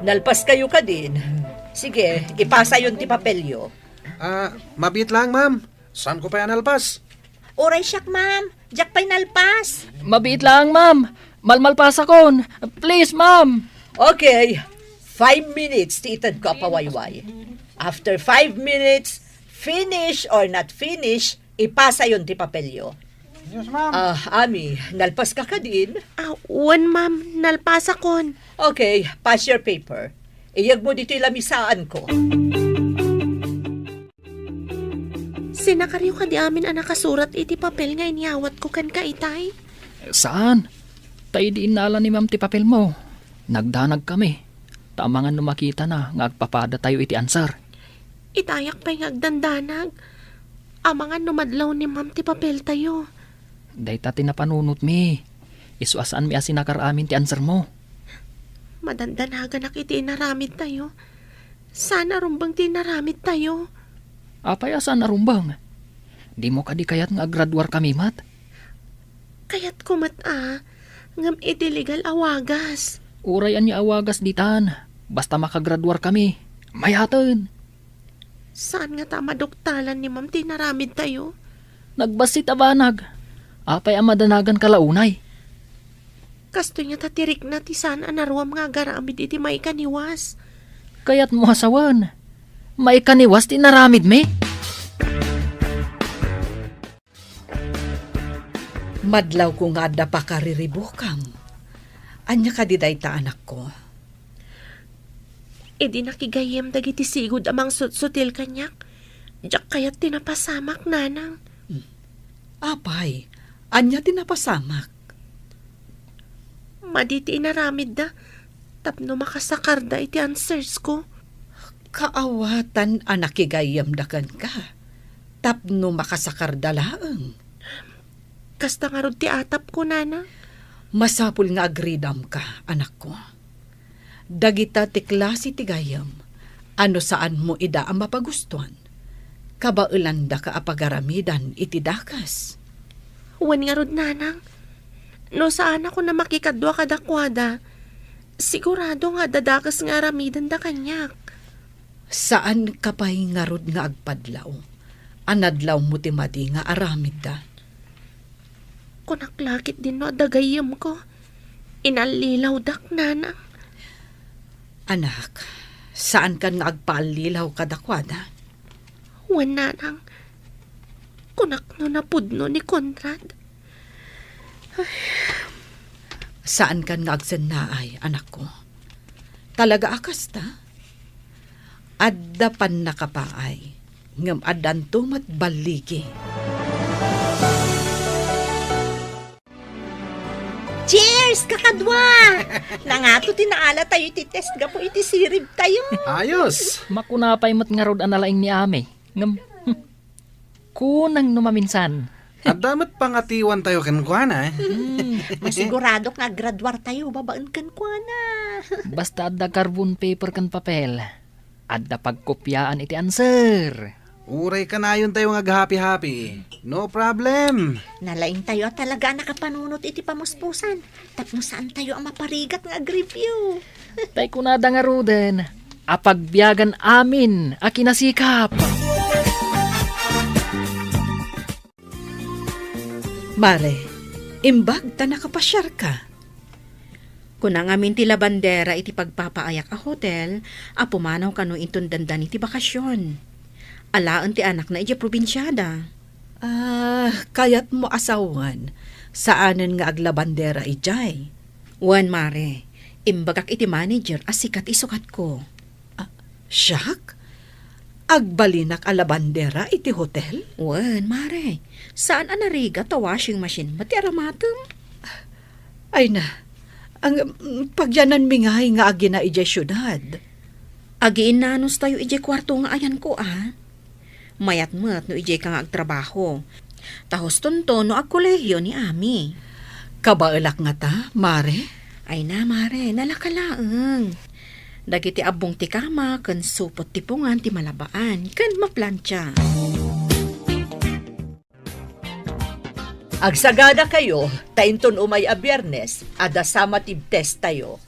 Nalpas kayo ka din. Sige, ipasa yun ti papelyo. Mabit lang, ma'am. Saan ko pa yan alpas? Oray siyak, ma'am. Jack pa'y nalpas. Mabiit lang ma'am, malmalpasa kon. Please ma'am. Okay, 5 minutes ti itad ko apawayway. After 5 minutes, finish or not finish, ipasa yun ti papelyo. Yes, ma'am. Ami, nalpas ka din? Wan ma'am, nalpasa kon. Okay, pass your paper. Iyag mo dito lamisaan ko. Sinakaryo ka di amin ang nakasurat iti papel nga iniawat ko kan kaitay. Saan? Tayo di inala ni ma'am ti papel mo. Nagdanag kami. Tamangan no makita na, nga agpapada tayo iti answer. Itayak pa'y ngagdandanag. Amangan numadlaw ni ma'am ti papel tayo. Day ta tinapanunot mi. Isuasaan mi asinakar amin ti answer mo. Madandanagan nak iti inaramid tayo. Sana rumbang ti inaramid tayo. Apay asan narumbang? Di mo kadi kayat nga graduar kami mat? Kayat kumat ngam iti legal awagas. Urayan niya awagas ditan. Basta makagraduar kami. Mayatan. Saan nga ta maduktalan ni ma'am ti inaramid tayo? Nagbasit abanag. Apay amadanagan kalaunay. Kasto niya tatirik na ti sana naruam nga garamid iti may kaniwas. Kayat mo hasawan. May kaniwas ti naramid me. Madlaw ko nga da pa kariribukam. Anya ka di day ta anak ko. E di nakigayem dagiti sigud amang sutsutil kanyak. Diyak kayat tinapasamak nanang. Apay, anya tinapasamak. Maditi inaramid da. Tapno makasakar da iti answers ko. Kaawatan anakigayam dakan ka. Tapno makasakar dalaang. Kasta nga rod ti atap ko, nana. Masapul nga agridam ka, anak ko. Dagita ti klase ti gayam. Ano saan mo ida ang mapagustuhan? Kabailan da ka apagaramidan iti dakas. Wan nga rod, nanang. No saan ako na makikadwa kadakwada, sigurado nga dadakas nga aramidan da kanyak. Saan ka pa'y ngarod nga agpadlaw? Anadlaw mo ti madi nga aramid da. Kunaklakit din no dagayam ko. Inalilaw dak, nanang. Anak, Saan kan nga agpaalilaw kadakwada? Wala nang kunakno na pudno ni Conrad. Saan kan nga agsennaay, anak ko? Talaga akas ta? Adda pan nakapaay, ngam adan tumat baligi. Cheers, kakadwa! Nangato tinaala tayo iti test gapo iti sirib tayo. Ayos! Makunapay mat nga rod analaing ni Ami. Ngam, kunang numaminsan. At damat pangatiwan tayo kenkwana eh. Masigurado nga graduar tayo, babaan kan kwa na. Basta adda carbon paper kan papel. Adda pagkopyaan iti answer. Uray ka na yun tayo nga happy-happy. No problem. Nalaing tayo at talaga nakapanunot iti pamuspusan. Tapno saan tayo ang maparigat nga review. Tay kunada nga roden. Apagbiyagan amin a kinasikap. Mare, imbag ta nakapasyar ka. Kunang amin ti labandera iti pagpapaayak a hotel, a pumanaw kano inton dandan iti bakasyon. Alaan ti anak na iti probinsyada. Kayat mo asawan, saanen nga aglabandera ijay. Wan mare, imbagak iti manager as sikat isukat ko. Siyak? Agbalinak a labandera iti hotel? Wan mare, saan anariga ta washing machine mati aramatem? Ay na, ang pagyanan mingay nga agi na ijay syudad. Agiin nanos tayo ijay kwarto nga ayan ko Mayat mat no ijay ka nga agtrabaho. Tahos tonto no ag kolehiyo ni Ami. Kabaelak nga ta, Mare? Ay na mare, nalakalaeng. Dagiti abong ti kama, kan supot ti pungan ti malabaan, kan maplantya. Agsagada kayo, tainton umay a Biyernes, ada summative test tayo.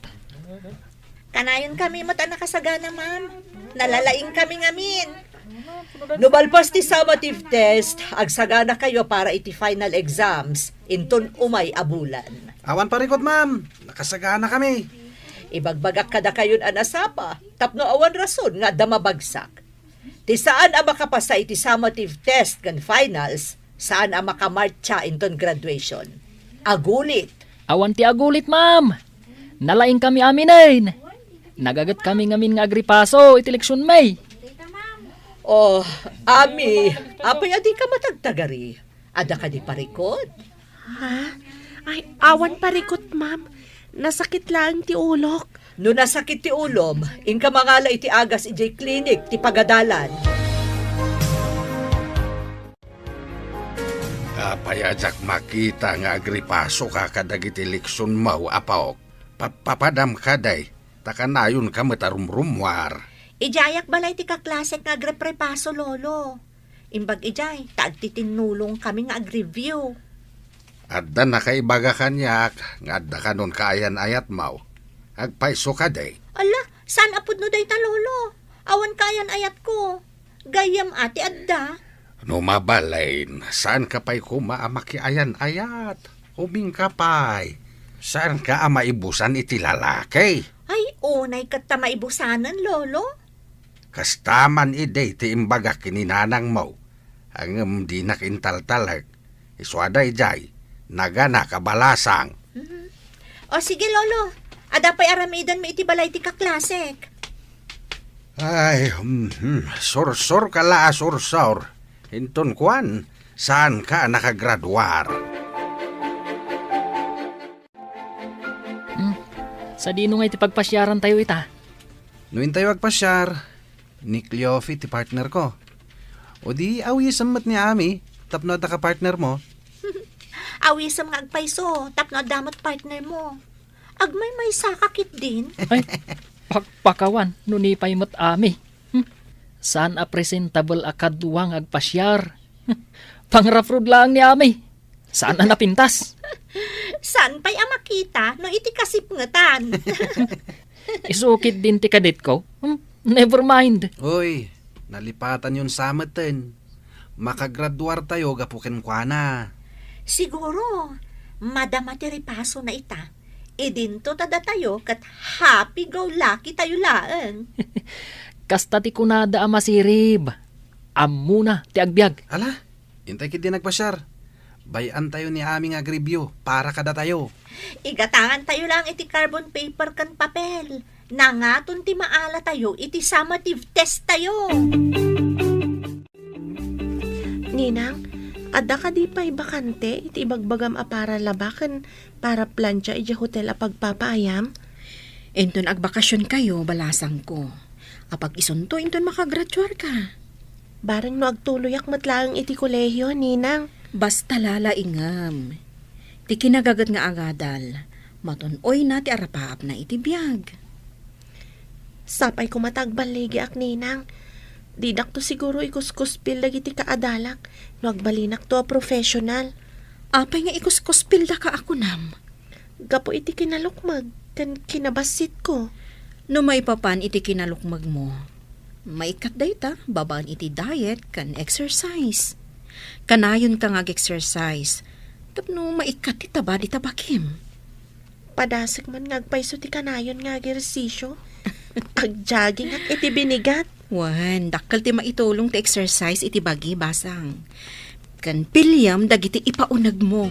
Kanayon kami mata nakasagana, ma'am. Nalalaing kami ngamin. Numalpas ti summative test, agsagana kayo para iti final exams, inton umay abulan. Awan parikot ma'am. Nakasagana kami. Ibagbagak kada kayon anasapa, tapno awan rason nga damabagsak. Ti saan ang makapasa iti summative test kan finals, saan ang makamarcha inton graduation. Agulit. Awan ti agulit, ma'am. Nalaing kami aminain. Nagagat kami ngamin nga agripaso iti leksyon may. Oh, Ami, apay adi ka matagtagari. Ada ka di parikot. Ha? Ay, awan parikot, ma'am. Nasakit lang ti ulok. No nasakit ti ulom, inka mangala iti agas ijay klinik ti pagadalan. Payajak makita nga agripaso ka kadagiti leksyon mau apaok. Papadam kaday, takanayon ka matarumrumwar. Ijayak balay ti kaklasek nga agreprepaso, lolo. Imbag ijay, taagtitinulong kami nga ag-review. Adda na kaibaga kanyak, nga adda ka nun kaayan ayat mau. Agpaiso ka day. Ala, saan apod no day ta, lolo? Awan kayan ayat ko. Gayam ati adda. No mabalain, saan ka pa'y kumaamaki ayan ayat? Uming ka pa'y. Saan ka maibusan iti lalaki? Ay, unay kat ta maibusanan, lolo. Kastaman ide ti imbaga kininanang mo. Ang di nakintaltalag. Iswada ijay, nagana kabalasang. O sige, lolo. Ada pa'y aramidan mo iti balay ti kaklasek. Ay, sorsor ka la sorsor. Hinton kwan, saan ka nakagraduar? Sa dino nga iti pagpasyaran tayo ita. Nuin tayo agpasyar. Ni Cleofi, ti partner ko. O di awisam mat ni Ami, tapno at ka-partner mo. Awisam nga agpaiso, tapno damot partner mo. Agmay may sakakit din. Ay, pagpakawan, nunipay mo't ami. Saan a presentable a kaduwang agpasyar? Pangrafrod lang ni ami. Saan na napintas? San pa'y makita no iti kasipngetan? Isukit din ti kadit ko. Never mind. Uy, nalipatan yun samatan. Makagraduar tayo gapukin kwa na. Siguro, madama ti ripaso na ita. Idinto tada tayo kat happy go lucky tayo laeng. Kasta ti kunada a masirib. Amuna ti agbyag. Ala, intay kit di nagpasyar. Bayan tayo ni aming agribyo para kada tayo. Igatangan tayo lang iti carbon paper kan papel. Nangaton ti maala tayo iti summative test tayo. Ninang, ada ka di pa'y bakante, iti ibagbagam a para labakan para plancha iti hotel a pagpapaayam? Inton agbakasyon kayo, balasang ko. Apag isunto, inton makagraduar ka. Barang no agtuloyak matlaang iti kolehiyo, Ninang. Basta lalaingam. Ti kinagagat nga agadal. Matunoy na ti arapaap na iti biyag. Sapay ko matagbaligi ak, Ninang. Didak to siguro ikuskuspil dagiti kaadalak. No agbalinak to a professional. Apay nga ikuskuspilda ka ako nam. Gapo iti kinalukmag, kan kinabasit ko. No may papan iti kinalukmag mo. Maikat dayta, babaan iti diet kan exercise. Kanayon ka exercise. Tapno maikat ti taba di tabakim. Padasik man ngagpayso ti kanayon nga ersisyo. Pag-jogging at iti binigat. Wan, dakkel ti maitulong ti exercise iti bagi basang. Kan pilyam dagiti ipaunag mo.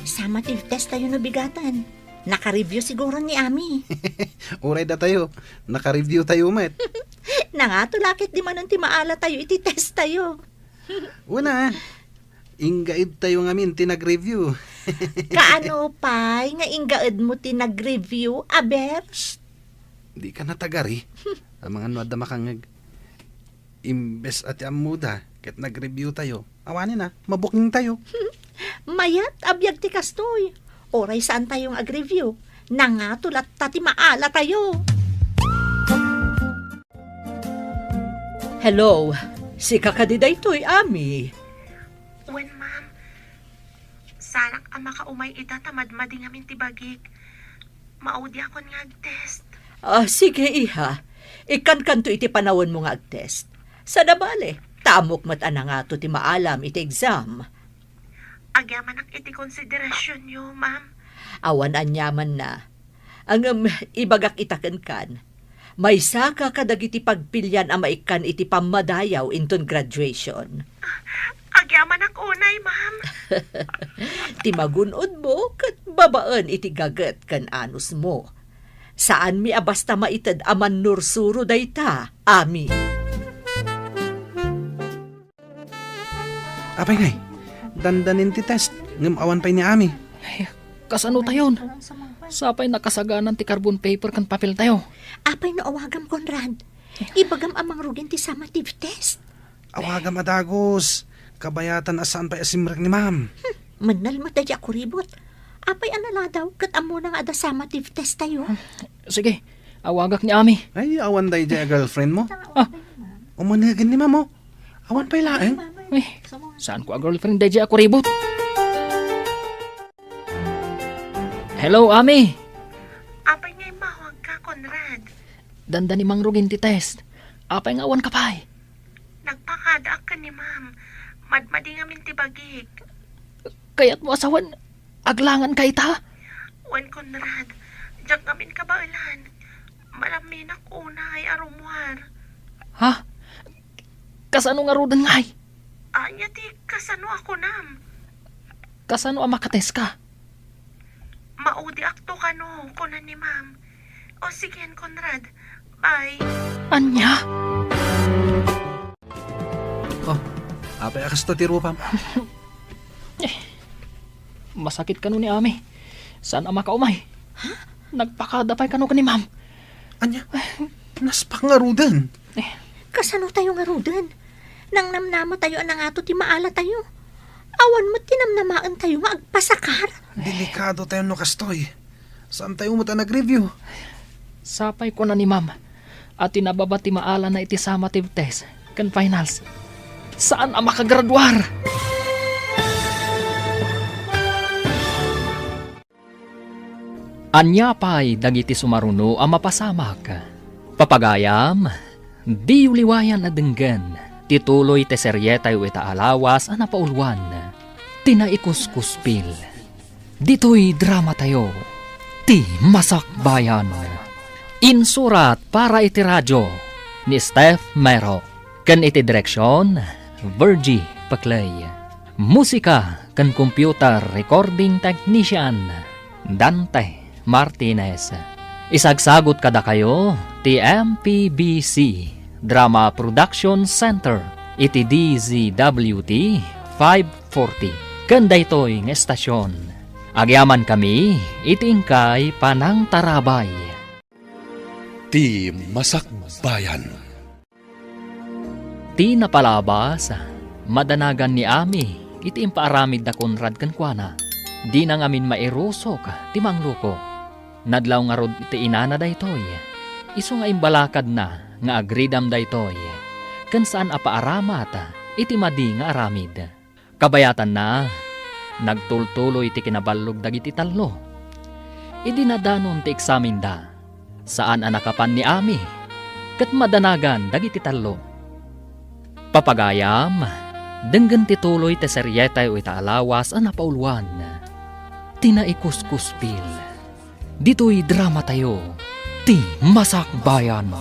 Summative test tayo na bigatan. Naka-review siguro ni Ami. Uray da tayo. Naka-review tayo, met. Nangatulakit di man ti maala tayo iti test tayo. Una, ingaid tayo ngamin tinag-review. Kaano pa'y nga ingaed mo ti nag-review, aber? Di ka natagari. Ang mga nuwad na makangag. Imbes at amuda, ket nag-review tayo. Awanin na, mabuking tayo. Mayat, abiyag ti kastoy. Oray saan tayong ag-review? Nangatulat tati maala tayo. Hello, si kakadiday to'y Ami. Wen, ma'am. Sarak ang makaumay ita tamadmading amin tibagik. Maudi akon nga ag-test. Sige iha, ikan to iti panawon mo nga ag-test. Sa nabale, tamok mat nga to ti maalam iti exam. Agyaman ak iti konsiderasyon nyo, ma'am. Awan anyaman na. Ang ibagak itaken kan. May saka kadagiti pagpilyan ang maikan iti pamadayaw inton graduation. Agyaman ak unay, ma'am. Ti magunod mo kat babaan iti gaget kan anus mo. Saan mi abasta maited aman nursuro dayta, Ami? Apay ngay, dandanin ti test. Ngam awan pa'y ni Ami. Kasano tayon? Sapay nakasaganan ti carbon paper kan papel tayo. Apay no awagam, Conrad. Ibagam amang rugin ti summative test. Awagam adagos. Kabayatan asaan pa'y asimrek ni ma'am. Manal mo tayo ako ribot. Apay anala daw, kat amo na nga ada summative test tayo. Sige, awagak ni Ami. Ay, awan day dya girlfriend mo. Umanagan ni ma'am mo. Awan pa'y laeng. Saan ko ang girlfriend day ako ribot? Hello, Ami. Apay nga'y mahawag ka, Conrad. Danda ni Mang Rugin ti test. Apay nga awan ka pa'y. Nagpakada ka ni ma'am. Madmading amin tibagik. Kaya't mo asawan, aglangan ka ita. Wen, Conrad. Diyak amin kabailan. Malamin ak unay arumwar. Ha? Kasano nga rudan ngay? Anya ti kasano ako nam. Kasano ang makates ka? Maudi akto ka no, kunan ni ma'am. O sige, Conrad. Bye. Anya? Oh, apay akas to tiro pam. Masakit ka no ni Ami. Saan ang makaumay? Nagpakadapay ka no ka ni Ma'am. Anya, naspangarudan. Kasano tayo nga rudan? Nang namnama tayo anang ato ti maala tayo. Awan mo tinamnamaan tayo nga agpasakar. Delikado tayo no kastoy. Saan tayo mo ta nag-review? Sapay ko na ni Ma'am. At tinababati maala na iti summative test. Kan finals. Saan ang makagraduar? Anya pa'y dagiti sumaruno ang mapasamak. Papagayam, di uliwayan na denggan. Tituloy te seryeta yu ita alawas ang napaulwan. Tinaikuskuspil. Dito'y drama tayo. Ti Masakbayan. Insurat para iti radyo ni Steph Mero. Kan iti direksyon, Virgie Paclay. Musika kan computer recording technician, Dante Martinez. Isagsagot kada kayo, ti MPBC Drama Production Center, iti DZWT 540. Kanda ito'y ng estasyon. Agyaman kami, itingkay panang tarabay. Ti Masakbayan. Ti napalabas, madanagan ni Ami, iti impaaramid na Conrad kankwana. Di nang amin mairusok, ti mangluko. Nadlaw nga rod iti inana daytoy. Iso nga imbalakad na, nga agridam daytoy. Kan saan apaaramat, iti madi nga aramid. Kabayatan na, nagtultuloy iti kinaballog dagiti tallo. Idinadanon ti eksamin da, saan anakapan ni Ami, kat madanagan dagiti tallo. Papagayam, denggan tituloy te seryetay o itaalawas ang napauluan. Tinaikuskuspil. Dito'y drama tayo. Ti Masakbayan.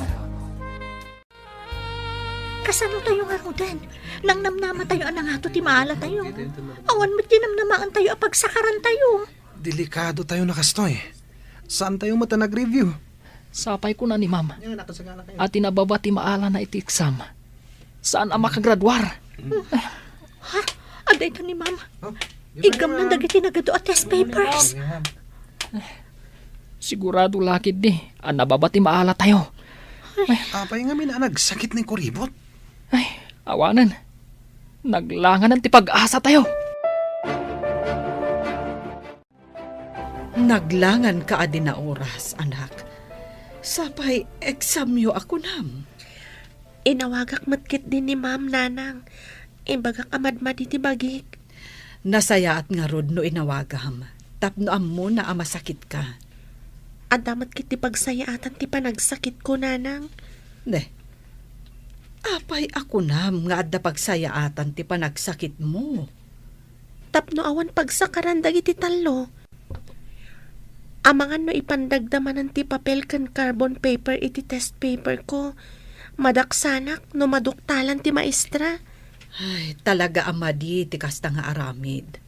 Kasano tayo nga rudan? Nang namnama tayo anang ato ti maala tayo. Awan mo't dinamnamaan tayo apagsakaran tayo. Delikado tayo nakastoy. Saan tayo mata nag-review? Sapay ko na ni Ma'am. At tinababa ti maala na iti exam. Saan ang makagradwar? Ha? Aday to ni ma'am. Igam na dagiti nagado at test papers. Sigurado lakid di. Ang nababa ti maala tayo. Apay nga min nagsakit ng kuribot. Ay, awanan. Naglangan ng ti pag-asa tayo. Naglangan ka adi na oras, anak. Sapay, examyo ako nam. Inawagak matkit din ni ma'am nanang. Imbagak amadmad iti bagik. Nasayaat nga rod no inawagam. Tapno ammo na amasakit ka. Adamat kit ti pagsayaatan ti panagsakit ko nanang. Ne, apay ako nam nga adda pagsayaatan ti panagsakit mo. Tapno awan pagsakaran dagiti tallo. Amangan no ipandagdamanan ti papel kan carbon paper iti test paper ko. Madaksanak no maduktalan ti maestra. Ay, talaga amadi ti kasta nga aramid.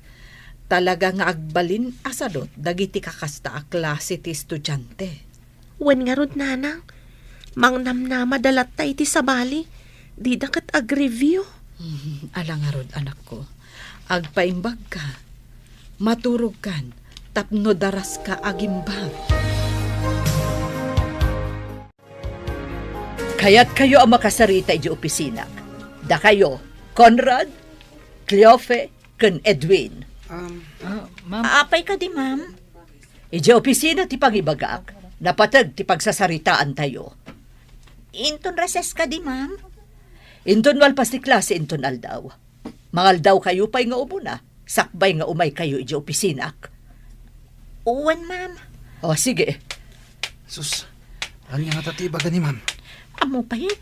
Talaga nga agbalin asadot dagiti kakasta a klase ti estudyante. Wen nga rod nanang, mangnamnama dalat ta iti sabali, di dakat ag-review. Ala nga rod anak ko, agpaimbag ka, maturog kan, tapno daras ka agimbag. Kaya't kayo ang makasarita iti opisina. Da kayo, Conrad, Cleofe, ken Edwin. Ma'am, Aapay ka di ma'am. Iti opisina ti pagibagak, napatag ti pagsasaritaan tayo. Inton reses ka di ma'am. Inton walpas ti klase inton aldaw. Mangaldaw kayo pa'y nga umuna, sakbay nga umay kayo iti opisinak. Uwan ma'am. O sige, Sus, anya nga tatiba ni ma'am? Amo pa yun.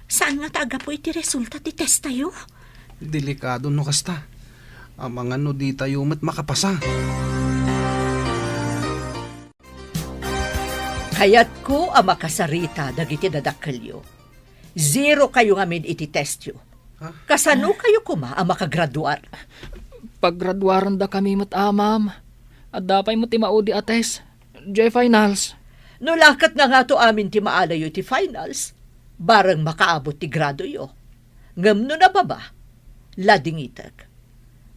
Saan nga taaga po iti resulta ti test tayo? Delikado no kasta. Amang ano di tayo mat makapasa. kaya't ko ang makasarita dagiti dadakkelyo. 0 kayo ngamin iti testyo. Kasano kayo kuma ang makagraduar? paggraduaran da kami mat amam. At dapay mo ti maudi ates. J-finals. No lakat na nga to amin ti maalayo ti finals, barang makaabot ti grado yo. Ngam no na baba, lading itag.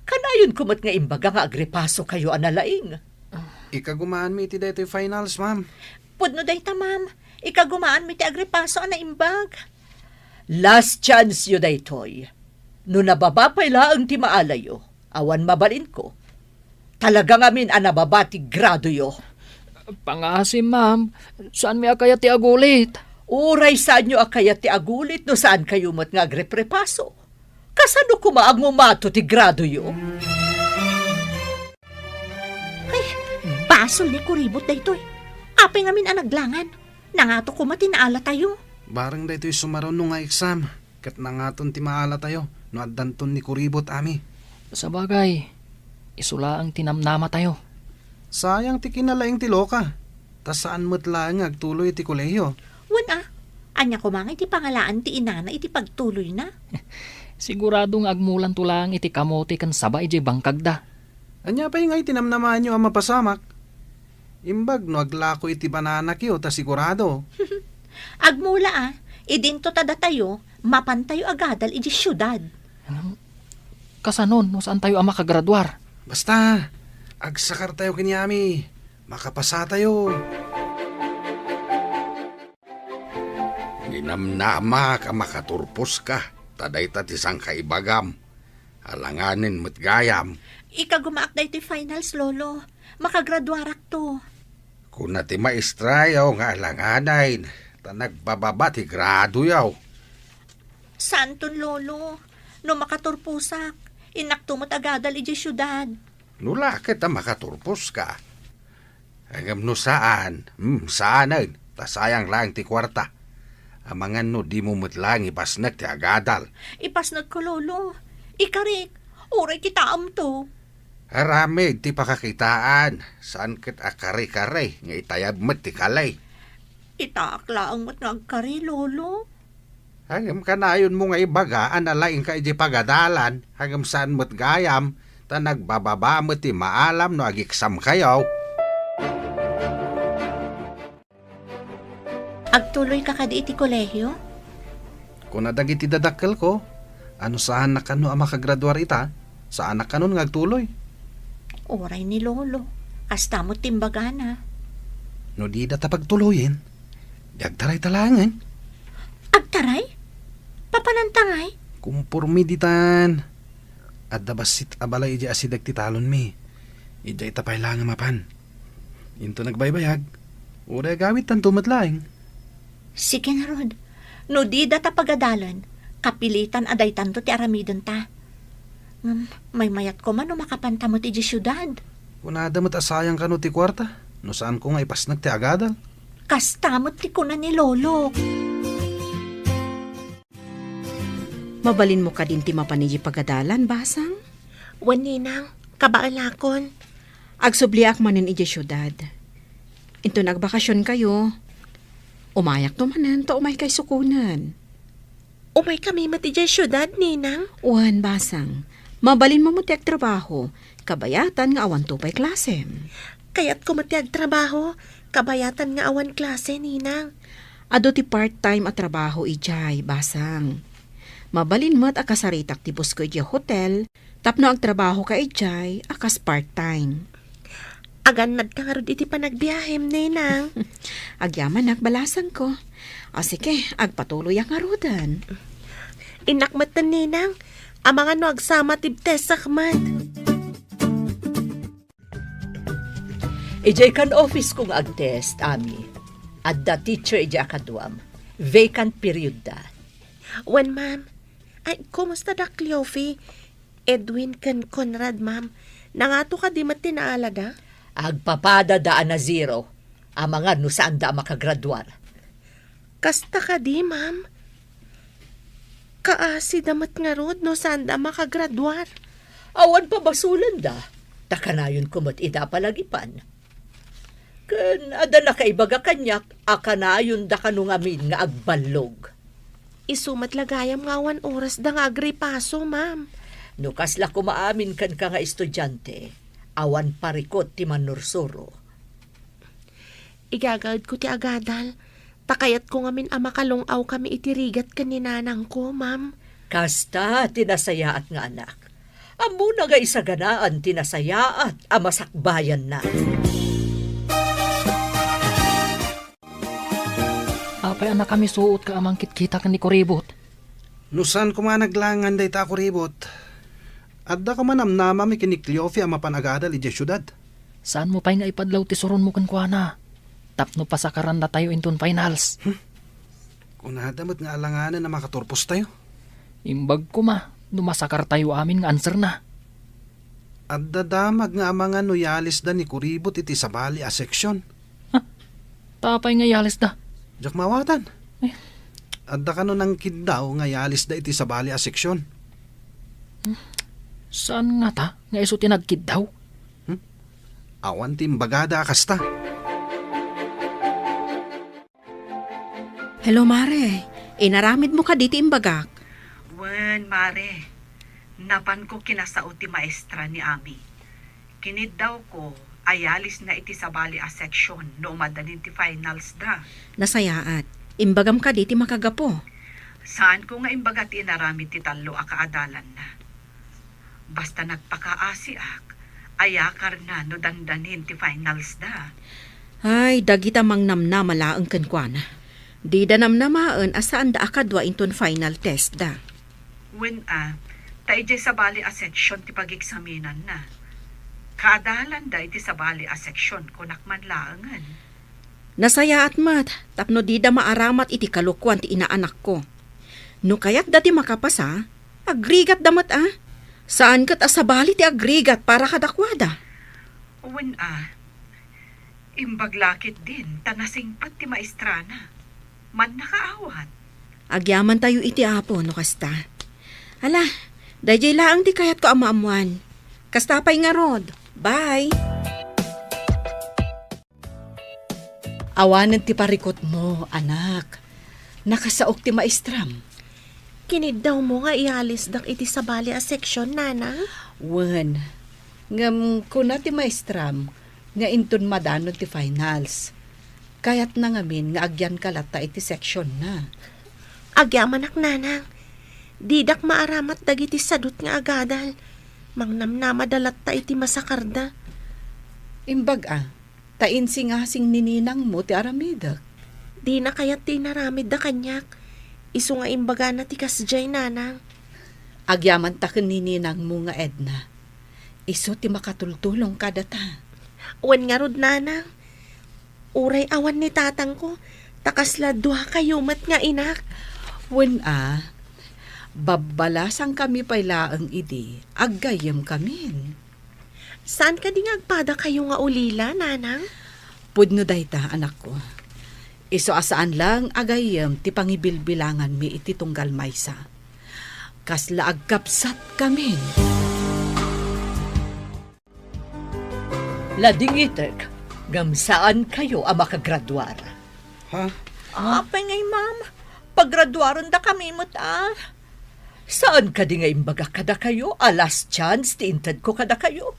Kanayon kumat nga imbaga nga agrepaso kayo analaing. Ikagumaan mi iti daytoy finals, ma'am. Pudno dayta ma'am. Ikagumaan mi ti agripaso na imbag. Last chance yo daytoy. No nababa pa ilaang ti maalayo, awan mabalin ko. Talaga ngamin anababa ti grado yo. Pangasim, ma'am. Saan mi akaya ti agulit? Uray saan nyo akaya ti agulit no saan kayo mat nga agreprepaso. Kasano kumaang umato ti grado yo? Basol ni kuribot daytoy. Apay ngamin anaglangan. Nangato ko matinaala tayo. Barang daytoy sumaron no nga exam. Kat nangaton ti maala tayo. No addanton ni kuribot ami. Sa bagay, isula ang tinamnama tayo. Sayang ti kinalaing ti loka. Ta saan mo't lang agtuloy ti kolehiyo. Wala. Anya ko mga iti pangalaan ti inana iti pagtuloy na. Siguradong agmulan tulang iti kamote kan sabay iti bangkag da. Anya pa yung ay tinamnaman nyo ang mapasamak. Imbag no aglako iti bananak yo ta sigurado. Agmula idinto tada tayo, mapantayo agadal iti syudad. Kasanon, no saan tayo ang makagraduar? Basta, agsakar tayo kinyami. Makapasa tayo. Ginamnama ka makaturpos ka. Taday tatisang kaibagam. Alanganin mo't gayam. Ika gumaak na iti finals, lolo. Makagraduarak to. Kung nati maestra yaw nga alanganay. Ta nagbababa ti grado yaw. Santon, lolo. No makaturpusak, inaktumot agadal iti syudad. Nula kita makaturpos ka. Hanggang no saan? Saanan? Ta sayang lang ti kwarta. Amangan no di mo mutlang ipasnak ti agadal. Ipasnag ko, lolo. Ikarik, oray kita to. Haramid ti pakakitaan. Saan kit akari-kari nga itayab mo't ti kalay. Itaaklaan mo't nagkari, lolo. Hanggang kanayon mo nga ibagaan na laing ka iti pagadalan. Hanggang saan mo't gayam. Ta nagbababa mo't ti maalam no agiksam kayaw. Agtuloy ka kadi iti kolehyo? Kung nadag iti dadakkel ko, ano saan na kano ang makagraduar ita? Saan na kanon nga agtuloy? Oray ni lolo. Kasta mo timbagana. No di data pagtuloyin, di agtaray talangan. Agtaray? Papanantangay? Kumpurmi ditan. At dabasit abala ija asidag ti talon mi. Ija itapay lang nga mapan. Into nagbaybayag. Uray gawit tan tumatlaing. Sige na, Rod. No di data pagadalan, kapilitan aday tanto ti aramidon ta. May mayat ko man no makapanta mo ti di syudad. Kunada mo't asayang kano ti kwarta. No saan ko nga ipasnag ti agadal. Kastamot ti kunan ni lolo. Mabalin mo ka din ti mapanigi pagadalan, basang? Waninang, kabaalakon. Agsubliak manin iti syudad. Into nagbakasyon kayo. Umayak to manan, ta umay kay sukunan. Umay kami mati dyan syudad, ninang. Uwan, basang. Mabalin mo mo ti trabaho. Kabayatan nga awan to pa'y klase. Kaya't kumatiag trabaho, kabayatan nga awan klase, ninang. Ado ti part-time at trabaho ijay, basang. Mabalin mo't akasaritak ti bus ko ijay hotel, tapno ang trabaho ka ijay, akas part-time. Aganad ka nga rin iti panagbiyahem, ninang. Agyaman balasan ko. O sige, agpatuloy ang arudan. Inakmatan, ninang. Ang mga no agsama tibtes sakmat. Ijay kan office kong agtest, Ami. At the teacher ijay akaduam. Vacant period da. Wan, ma'am. Ay, kumusta da, Cleophie? Edwin kan Conrad, ma'am. Nangato ka di matinaala da? Agpapada daan na 0. Ang mga no saan da makagraduar. Kasta ka di, ma'am. Kaasi damat nga rod no saan da makagraduar. Awan pa basulan da. Takanayon kumot ida palagipan. Kan ada na kaibaga kanyak, akanayon da kanungamin nga agbalog. Isumat lagayam nga 1 oras da nga agripaso, ma'am. No kasla kumaamin kan ka nga estudyante, awan parikot ti manursuro. Igagawid ko ti agadal. Takayat ko ngamin makalungaw kami itirigat kaninanang ko, ma'am. Kasta tinasayaat nga anak. Amo na nga isaganaan tinasayaat amasakbayan na. Apay anak kami suot ka amang kitkita ka ni Kuribot. Nusan ko man naglangan day ta Kuribot. Adda ka man amnama mi kini Cleophie ang mapanagadal ijay syudad. Saan mo pa'y nga ipadlaw ti suron mo kan kuana? Tapno pa sa karanda tayo inton finals. Kung nadamot nga alanganan na makaturpos tayo. Imbag ko ma, numasakar tayo amin nga answer na. Adda damag nga mga noyalis da ni Kuribot iti sabali a seksyon. Tapay nga yalis da. Jak mawatan. Adda ka no nang kindaw nga yalis da iti sabali a seksyon. Saan nga ta? Nga iso tinagkid daw? Awan timbagada kasta. Hello, Mare. Inaramid mo ka diti imbagak. Wen, mare. Napan ko kinasaot ti maestra ni Ami. Kinid daw ko, ayalis na iti sabali a section no madanin ti finals da. Nasayaat. Imbagam ka diti makagapo. Saan ko nga imbagat inaramid ti talo a kaadalan na. Basta nagpakaasi ak, ayakar na no dandanin ti finals da. Ay, dagita mang namnamalaang kankwana. Di da namnamaan asaan da akadwa inton final test da. Wen taijay sabali a section ti pag-eksaminan na. Kaadalan da iti sabali a section kunak man laangan. Nasaya at mat, tapno di da maaramat iti kalukwan ti inaanak ko. No kayak dati makapasa, agrigat damat Saan kat asabali ti agrigat para kadakwada? Wen imbaglakit din tanasingpat ti maestrana. Man nakaawat. Agyaman tayo iti apo no kasta. Hala, dayjay laang di kayat ko amaamuan. Kasta pa'y nga rod. Bye! Awanan ti parikot mo, anak. Nakasaok ti maestram. Kinid daw mo nga ialis dak iti sabali a section, nanang. Wen, ngam kuna ti maestram, nga inton madanon ti finals. Kayat na ngamin nga agyan kalata iti section na. Agyaman ak, nanang. Didak maaramat dagiti sadut nga agadal. Mangnamnamadalat ta iti masakarda. Imbag tainsing-asing nininang mo ti aramidak. Di na kayat ti naramid da kanyak. Isu nga imbaga na ti kasjay, nanang. Agyaman ta nininang mo nga Edna. Isu ti makatultulong kada ta. Wen nga rod, nanang. Uray awan ni tatang ko. Takasla duha kayo mat nga inak. Wen babalasang kami pay laang idi. Aggayem kamin. Saan ka di ngagpada kayo nga ulila, nanang? Pudno dayta, anak ko. Iso asaan lang agayem ti pangibilbilangan mi iti tunggal maysa. Kasla agkapsat kamin. Ladingitek, gamsaan kayo ang makagraduar. Ha? Apay ngay, ma'am. Paggraduaron da kami mo't Saan ka di nga imbaga kada kayo? Last chance, tiintad ko kada kayo.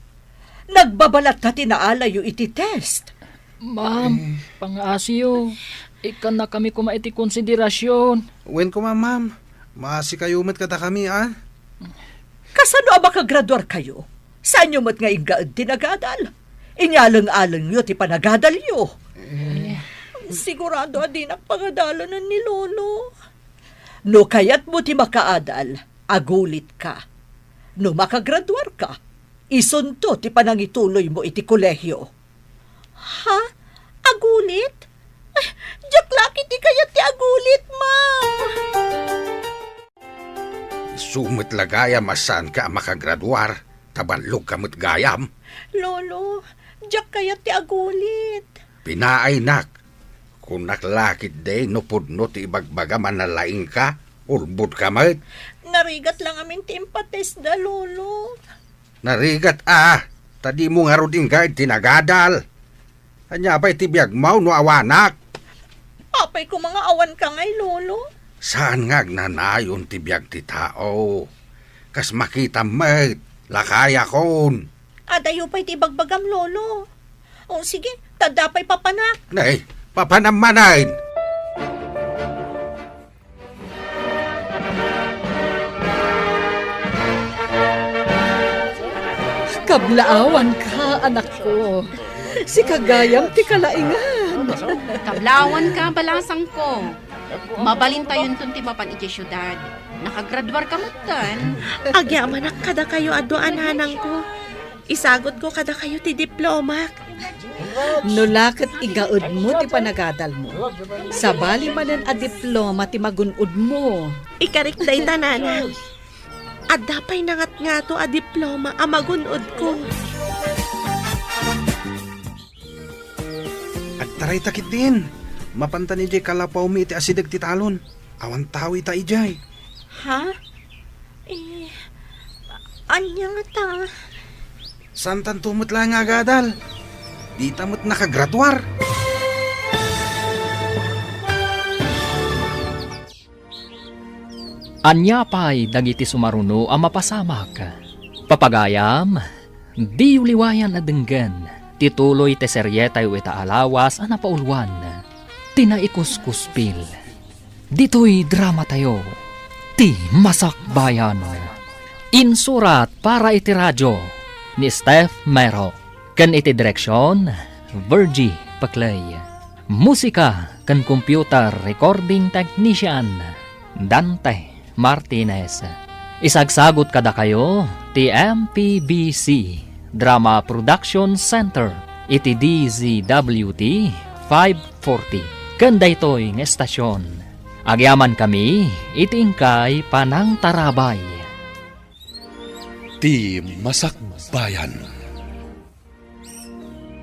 Nagbabalat ta tinaalayo iti test. Ma'am, pang-asiyo. Ikan na kami kuma iti konsiderasyon. Wen ko ma'am. Maasi kayo mat kata kami Kasano ang makagraduar kayo? Saan nyo mat nga ingaad tinagadal? Inyalang-alang nyo ti panagadal nyo. Sigurado adi nagpagadalan ni Lolo. No kayat mo ti makaadal, agulit ka. No makagraduar ka, isunto ti panangituloy mo iti kolehyo. Ha? Agulit? Diyak laki ti kayat ti agulit, ma'am. Sumit lagaya masan ka makagraduar. Tabanlog kamot gayam. Lolo, diyak kayat ti agulit. Pinaay nak. Kung naklakit day no pudno ti ibagbaga manalaing ka, ulbud ka mat. Narigat lang amin ti impates da, Lolo. Narigat tadi mo nga roding ka tinagadal. Anya pa'y tibiyag mau no awanak. Apay ko mga awan ka ngay, Lolo. Saan nga nanayon tibiyag ti tao? Kas makita mat, lakaya kon. Adayo pa'y ti bagbagam, Lolo. O sige, tadapay papanak. Nay, papanamanain. Kablaawan ka, anak ko. Si kagayam ti kalaingan. Kablawan ka, balasang ko. Mabalintayon ton ti mapan iti syudad. Nakagraduar ka mutan. Agyaman ak kada kayo aduan, hanang ko. Isagot ko kada kayo ti diplomak. Nulakat igaud mo ti panagadal mo. Sabali manen a diploma ti magunud mo. Ikarik day tanana. At dapay nangat nga to a diploma a magunod ko. At taray takit din. Mapanta ni Jay kalapaw mi iti asidag ti talon. Awan tawi ta ijay. Ha? Anya nga ta? Santan tumot lang nga gadal. Di tamot nakagraduar. Anya pa'y dagiti sumaruno ang mapasamak. Papagayam, di uliwayan na denggan. Tituloy te seryetay ita alawas ang napaulwan. Tinaikuskuspil. Dito'y drama tayo. Ti Masak Bayan. Insurat para iti radyo ni Steph Mero. Kan iti direksyon, Virgie Paclay. Musika kan computer recording technician, Dante Martinez. Isagsagot kada kayo ti MPBC Drama Production Center iti DZWT 540 kanda ito'y ng estasyon. Agyaman kami iti ingkay Panang Tarabay. Ti Masak Bayan.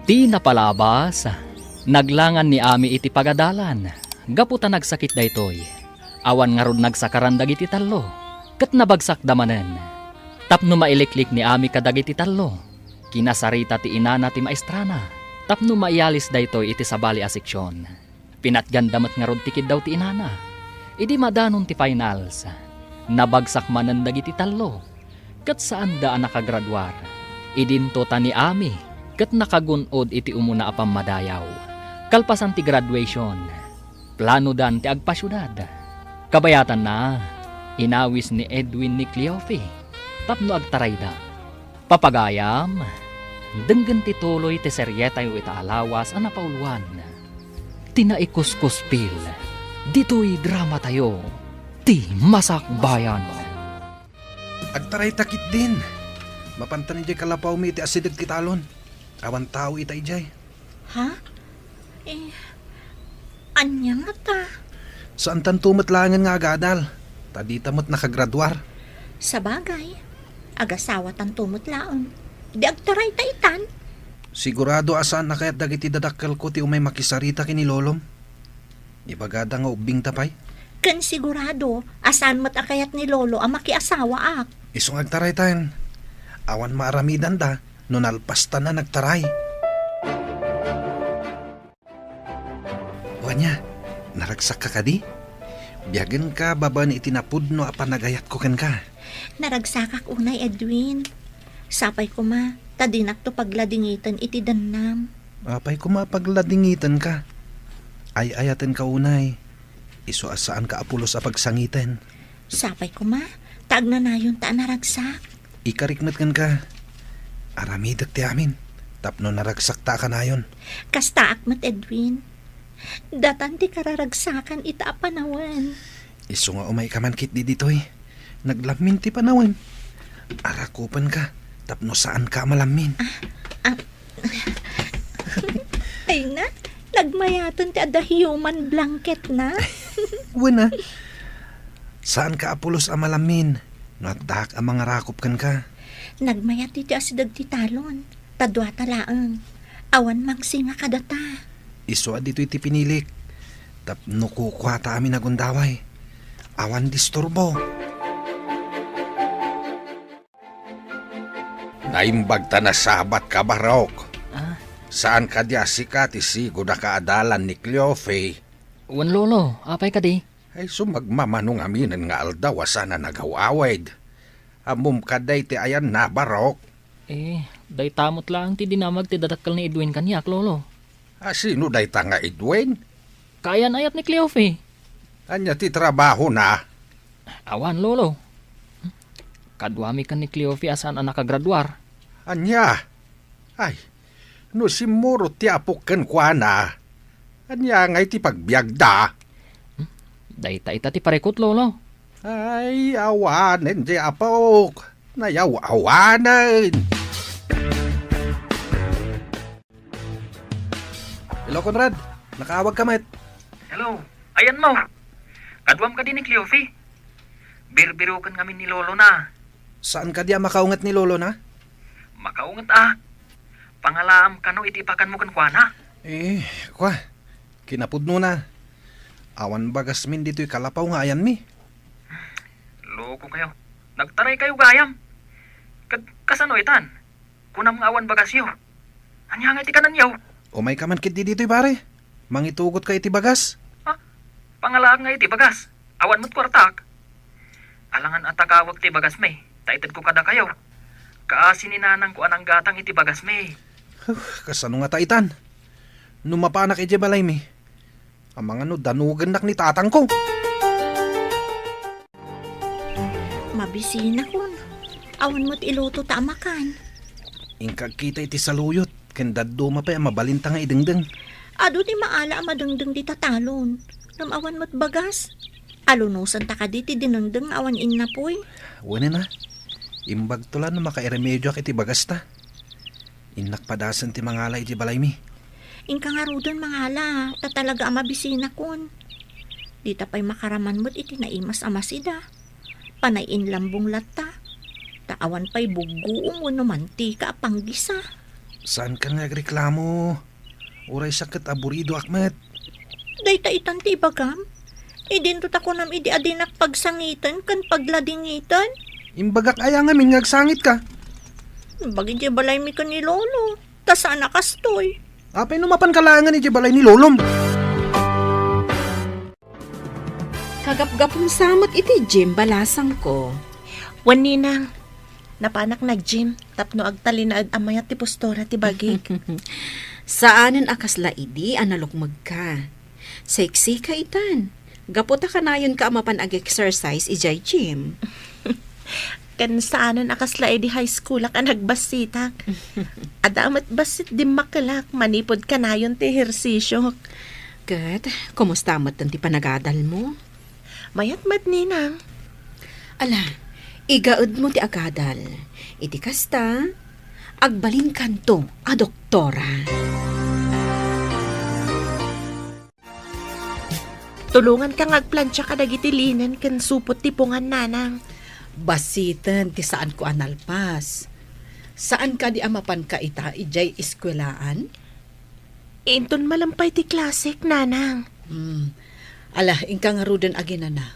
Ti napalabas, naglangan ni Ami iti pagadalan. Gaputa nagsakit da ito'y. Awan nga ron nagsakaran dagiti tallo, kat nabagsak damanen. Tapno mailiklik ni Ami kadagiti tallo, kinasarita ti inana ti maestrana. Tapno maialis da ito iti sabali a seksyon. Pinatgandamat nga ron tikid daw ti inana. Idi madanon ti finals, nabagsak manan dagiti tallo, kat saan daan nakagraduar. Idinto ta ni Ami, kat nakagunod iti umuna apam madayaw. Kalpasan ti graduation, plano dan ti agpasyudad. Kabayatan na, inawis ni Edwin ni Cleofe, tapno agtarayda. Papagayam, denggan tituloy ti seryetay ita alawas ang napauluan. Tinaikuskuspil, dito'y drama tayo, ti Masak Bayan. Agtaray takit din. Mapantan ni kalapaw mi iti asidag kitalon. Awan tao ita ijay. Ha? Anya nga ta? Saan tan tumatlangan nga agadal? Tadi tamot nakagraduar. Sa bagay, agasawa tan tumutlaon. Di agtaray ta itan. Sigurado asaan na kaya't dagiti dadakkel ko ti umay makisarita kini lolom. Ibagada nga ubing tapay. Kan sigurado, asan mat akayat ni Lolo ang makiasawa ak. Isong agtaray tayo. Awan maaramidan da, no nalpasta na nagtaray. Wanya, naragsak ka kadi? Biyagan ka baba ni itinapud no apan nagayat ko ken ka. Naragsakak unay Edwin. Sapay ko ma, tadinak to pagladingitan iti danam. Apay ko mapagladingitan ka. Ay ayaten ka unay. Iso asaan ka apulos a pagsangitan. Sapay ko ma, taag na nayon ta naragsak. Ikarikmat kan ka. Aramidak ti amin. Tapno naragsak ta ka nayon. Kasta akmat Edwin. Datan ti kararagsakan ita panawan. Iso nga umay kamankit di ditoy. Naglamin ti panawan. Arakupan ka. Tapno saan ka malamin. Ay na, nagmayatan ti ada human blanket na. Wala. Saan ka apulos a malamin? Natak ang mga rakop kan ka. Nagmayat iti asidag ti talon. Tadwa talaang. Awan magsinga kadata. Iso dito iti pinilik. Tapno kukwata amin nagundaway. Awan disturbo. Naimbag ta na sabat ka barok. Ah? Saan ka di asikat isigo na kaadalan ni Cleofe? Wan lolo, apay ka di? Ay sumagmamanong aminan nga aldaw sana nagawawid. Amum kaday ti ayan na barok. Day tamot lang ti dinamag ti dadakkel ni Edwin kanyak lolo. Sino day ta nga Edwin? Kayan ayat ni Cleofe. Anya ti trabaho na. Awan lolo. Kadwami kan ni Cleofe asan ang nakagraduar. Anya? Ay, no simuro ti apok ken kuana. Anya ngay ti pagbiagda. Dayta ita ti parekot lolo. Ay, awanen di apok. Nayaw-awanen. Hello, Conrad. Nakaawag ka, met. Hello, ayan mo. Kadwam ka din ni Cleofe. Birbirukan kami ni Lolo na. Saan ka diya makaungat ni Lolo na? Makaungat ah. Pangalaam kano itipakan mo kan kuana. Kwa. Kinapudno na. Awan bagas min dito'y kalapaw nga ayan mi. Loko kayo. Nagtaray kayo gayam. Kasano itan? Kunam nga awan bagasyo. Anya nga iti kanan yaw. Umay ka man kit di dito'y pare. Mangitugot ka iti bagas. Pangalaang nga iti bagas. Awan mo't kwartak. Alangan at takawag ti bagas me. Taitad ko kada kayo. Kaasininanang ko anang gatang iti bagas me. Kasano nga taitan? Numapanak iti balay mi. Ang mga no, danugan nak ni tatang ko. Mabisina kun. Awan mo't iluto ta amakan. Ingkag kita iti saluyot. Kendado mapay mabalinta nga idengdeng. Ado ti maala amadengdeng di tatalon. Namawan mo't bagas. Alunusan ta ka di ti dinengdeng awan innapoy. Wala na. Imbag tulan na makairemedyo ak iti bagas ta. Inakpadasan ti mangala iti balay mi. Ingka nga rudon mangala. Ta talaga amabisina kun. Di ta pa'y makaraman mo't iti naimas amasida. Panayin lambong lata. Taawan pa'y buguong wano mantika apanggisa. Saan ka nagreklamo? Uray sakit aburido akmet. Day ta itan ti bagam. Idin to tako nam idi adinak pagsangitan kan pagladingitan. Imbagak aya nga min ngagsangit ka. Bagi di balay mi ka ni lolo. Tasana kastoy. Apay numapan kalangan iti balay ni lolom. Kagapgapong samot iti Jim balasang ko. Wan ninang. Napanak nag-gym. Tapno agtali na amayat ti postora ti bagig. Saanen akasla idi analukmag ka. Sexy ka itan. Gaputa ka na yun ka amapan ag-exercise ijay gym. Kan saanan akasla di high school ak nagbasitak. Adamat basit di makalak. Manipod ka na yun ti ehersisyo. Kat, kumusta mo't ti panagadal mo? Mayat mad ninang. Ala, igaod mo ti agadal. Iti kasta, agbalin kanto a doktora. Tulungan kang agplansya ka dagiti linen kan supot tipungan nanang. Basitan ti saan ko analpas. Saan ka di amapan ka ita ijay eskwelaan? Inton malampay ti klasik nanang. Ala, ingka nga ruden agina na.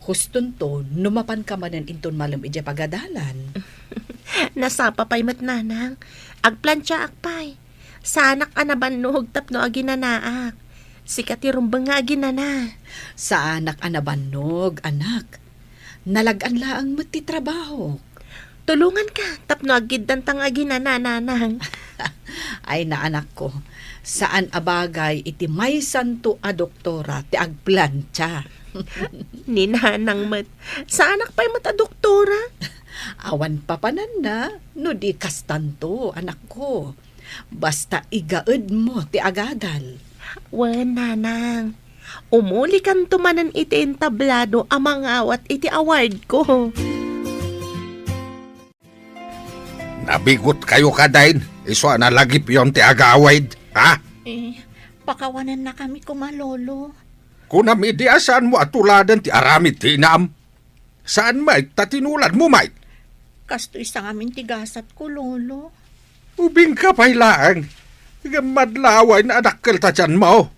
Huston to, numapan ka manan inton malam ijay pagadalan. Nasapa pa'y mat nanang. Agplansya akpay. Sanak anabannog tapno aginanaak. Sikat irumbang nga aginana. Sa anak anabannog, anak. Nalagan laang ti trabaho. Tulungan ka, tapno agiddan tang aginana nanang. Ay na anak ko, saan abagay iti may santo a doktora ti agplansya. Ninanang mat. Saanak pa'y mat a doktora? Awan papanan na, no di kastanto, anak ko. Basta igaed mo ti agadal. Wen, nanang. Umuli kan tumanan iti entablado amang awat iti award ko. Nabigot kayo kadain. Iso na lagip yon ti agawaid. Ha? Pakawanan na kami kumalolo. Kunam idi saan mo atuladan ti aramid tinam? Saan may tatinulad mo may? Kasto isang amin tigasat ko, lolo. Ubing ka pailaang. Madlaway na adakkel ta dyan mo.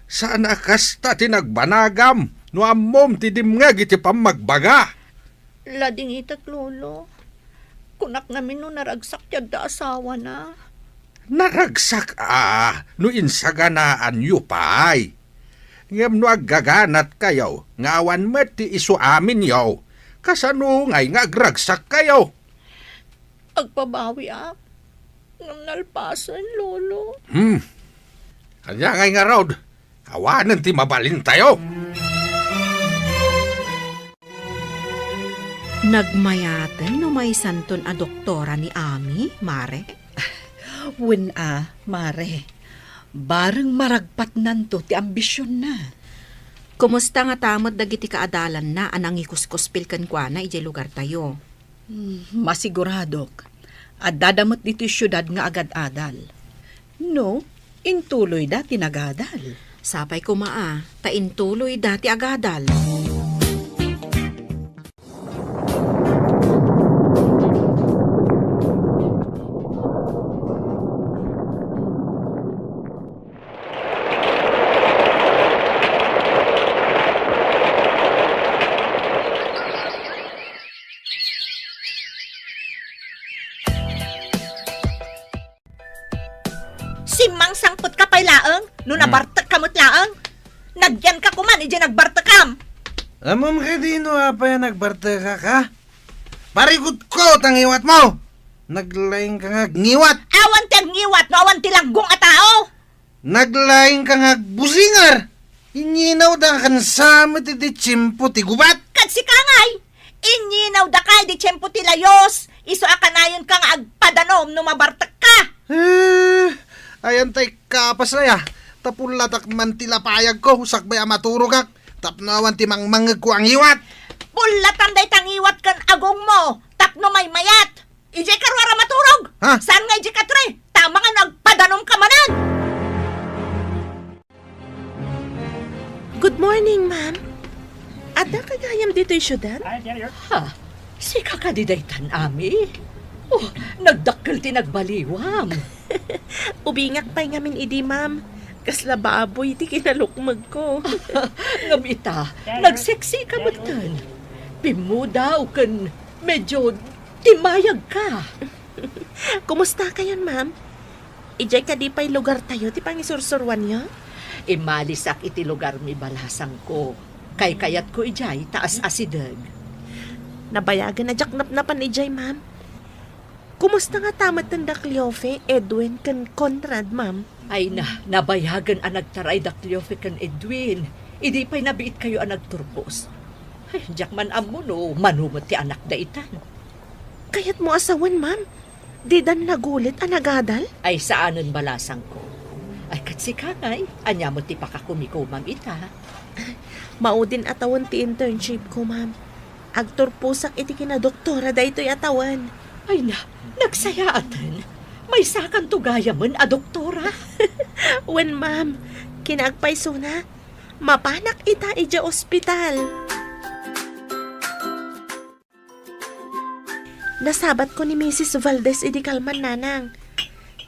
Saan akas ta tinagbanagam? No amom ti dimngag iti pamagbaga. Lading itat, lolo. Kunak namin no naragsak tiyag da asawa na. Naragsak no insaganaan yu pay. Ngem no aggaganat kayo, ngawan met ti isu amin yaw. Kasano ngay nga agragsak kayo? Agpabawi ak. Ngam nalpasan, lolo. Kanya ngay nga raw, kawanan ti mabalin tayo. Nagmayaten no may santon a doktora ni Ami, Mare? Wen mare. Bareng maragpat nanto ti ambisyon na. Kumusta nga tamot dagiti kaadalan na anang ikuskuspil kan kwa na ijay lugar tayo? Masiguradok. At dadamot dito syudad nga agad-adal. No, intuloy dati nagadal. Sapay kumaa, taintuloy dati agadal. No nabartak kamot laang. Nagyan ka kuman, ije nagbartakam. Amom ka dino apa yan nagbarte ka? Parikot ko tangiwat mo! Naglaing ka nga ngiwat! Awan ti ngiwat, no awan ti laggong a tao. Naglaing ka nga busingar! Inyinaw da kan samit iti tsimpo ti gubat! Kad si kangay, inyinaw da kay di tiyempo ti layos. Iso akanayon ka nga agpadanom no mabartak ka. Ayan tay kapas na ya. Tapulatak man tilapayag ko, sakbay amaturog kak. Tapnawan ti mangmangag ko ang iwat. Pulatan day tangiwat kan agong mo. Tapno may mayat. Ije karwara maturog. Ha? Saan nga ije katre? Tama nga nagpadanom ka manan. Good morning, ma'am. Ada kagayam dito yung syudad? Ha? Si kakadidaytan, Ami? Oh, nagdakkel ti nagbaliwam. Ubingak pa'y ngamin idi, ma'am. Kasla baboy ti kinalukmag ko. Ngamita, nagseksi ka matan. Pimudaw kan medyo timayag ka. Kumusta kayon, ma'am? Ijay ka di pa'y lugar tayo ti pangisursurwan niyo? Imalisak iti lugar mi balasang ko. Kay kayat ko ijay taas asidag. Nabayagan na jaknap-napan ijay, ma'am. Kumusta nga tamat ng Dakleofe, Edwin, kan Conrad, ma'am? Ay nabayagan ang nagtaray Dakleofe kan Edwin. Idi pa'y nabiit kayo ang nagturpos. Ay, jakman amo no, manumot ti anak da itan. Kayat mo asawan, ma'am? Di dan nagulit ang nagadal? Ay saanon balasang ko. Ay katsi kangay, anya mo ti pakakumikumam ita. Maudin atawan ti internship ko, ma'am. Agturpusak iti kinadoktora da ito'y atawan. Ay nagsayatan. May sakan tugaya man a doktora. Wen, ma'am, kinagpayso na. Mapanak ita ija ospital. Nasabat ko ni Mrs. Valdez idi kalman nanang.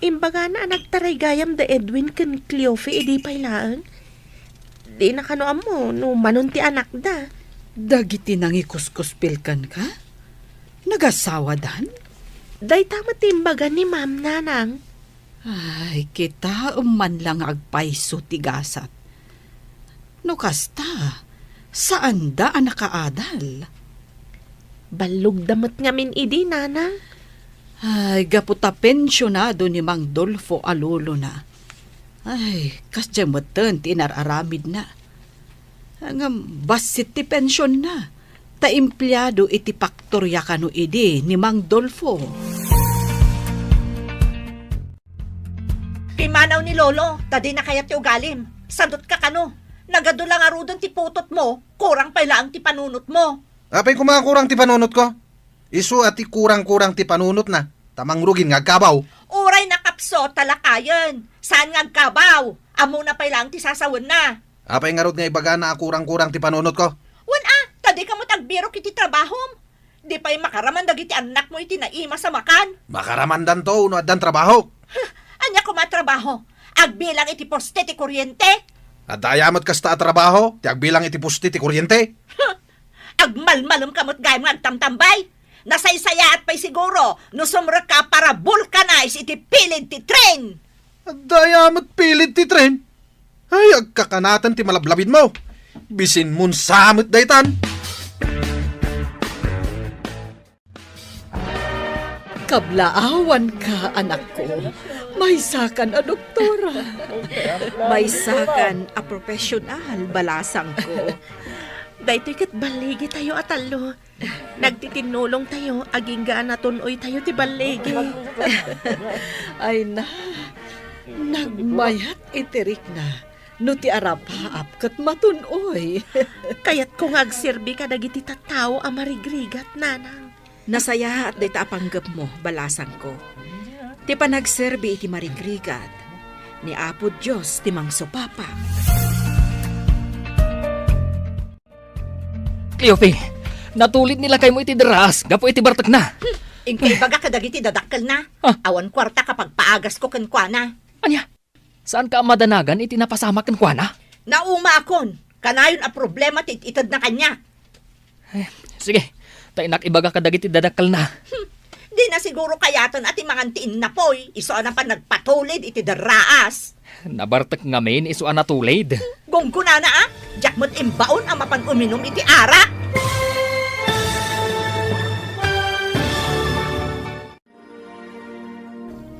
Imbaga na nagtaray gayam da Edwin ken Cleofe idi paylaan. Di na kanoam mo no manon ti anak da. Dagiti nang ikuskuspilkan ka? Nagasawa dan? Day tama ti imbaga ni ma'am nanang. Ay, kita man lang agpaiso tigasat. No kasta, saan da ang nakaadal? Balog damot ngamin idi nanang. Ay, gaputa pensyonado ni Mang Dolfo Alulo na. Ay, kasyamutan tinararamid na. Ang basit ti pensyon na. Ta empleyado iti paktorya kano idi ni Mang Dolfo. Pimanaw ni Lolo, tadi na kayat ti ugalim. Sadot ka kano. Nagadulang arudon ti putot mo, kurang pala ang ti panunot mo. Apay kumakurang ti panunot ko? Isu ati kurang-kurang ti panunot na. Tamang rugin nga kabaw. Uray na kapso, talakayan. Saan nga kabaw? Amo na pala ang ti sasawan na. Apay nga rod nga ibaga na kurang-kurang ti panunot ko? Tadi ka mo tagbiro kiti trabahom. Di pa'y makaraman dagiti anak mo iti naima sa makan. Makaramandan to, no adan trabaho. Anya ko matrabaho. Agbilang iti poste ti kuryente. At dayamat kasta at trabaho, ti agbilang iti pusti ti kuryente. Agmalmalom kamot gayam nga agtamtambay. Nasaysaya at pa'y siguro, no sumra ka para vulcanize iti pilid ti tren. At dayamat pilit ti tren. Ay, agkakanatan ti malablabid mo. Bisin mun samit daytan. Kablaawan ka, anak ko. May sakan a doktora. May sakan a profesional, balasang ko. Daytoy kat baligi tayo atalo. Nagtitinulong tayo, aging gaan natunoy tayo ti baligi. Ay na, nagmayat itirik na. No ti arapaap kat matunoy. Kayat kung agserbi ka dagiti tattao a marigrigat, nanang. Nasaya at dayta apanggap mo, balasang ko. Ti panagserbi iti marigrigat. Ni Apo Diyos ti mangsupapa. Cleofe, natulit nila kay mo iti deras, gapo iti bartak na. Ingkay baga kadagiti dadakkel na. Awan kwarta kapag paagas ko kenkwana. Anya, saan ka madanagan iti napasama kan kuana? Nauma akon. Kanayon a problema ti itad na kanya. Sige, tainak ibaga kadagiti dadakkel na. Di na na siguro kayaton at imangantiin na poy. Iso na pa nagpatulid iti daraas. Nabartak ngamin iso anatulid. Gungkuna na ah. Jakmot imbaon ang mapan uminom iti arak.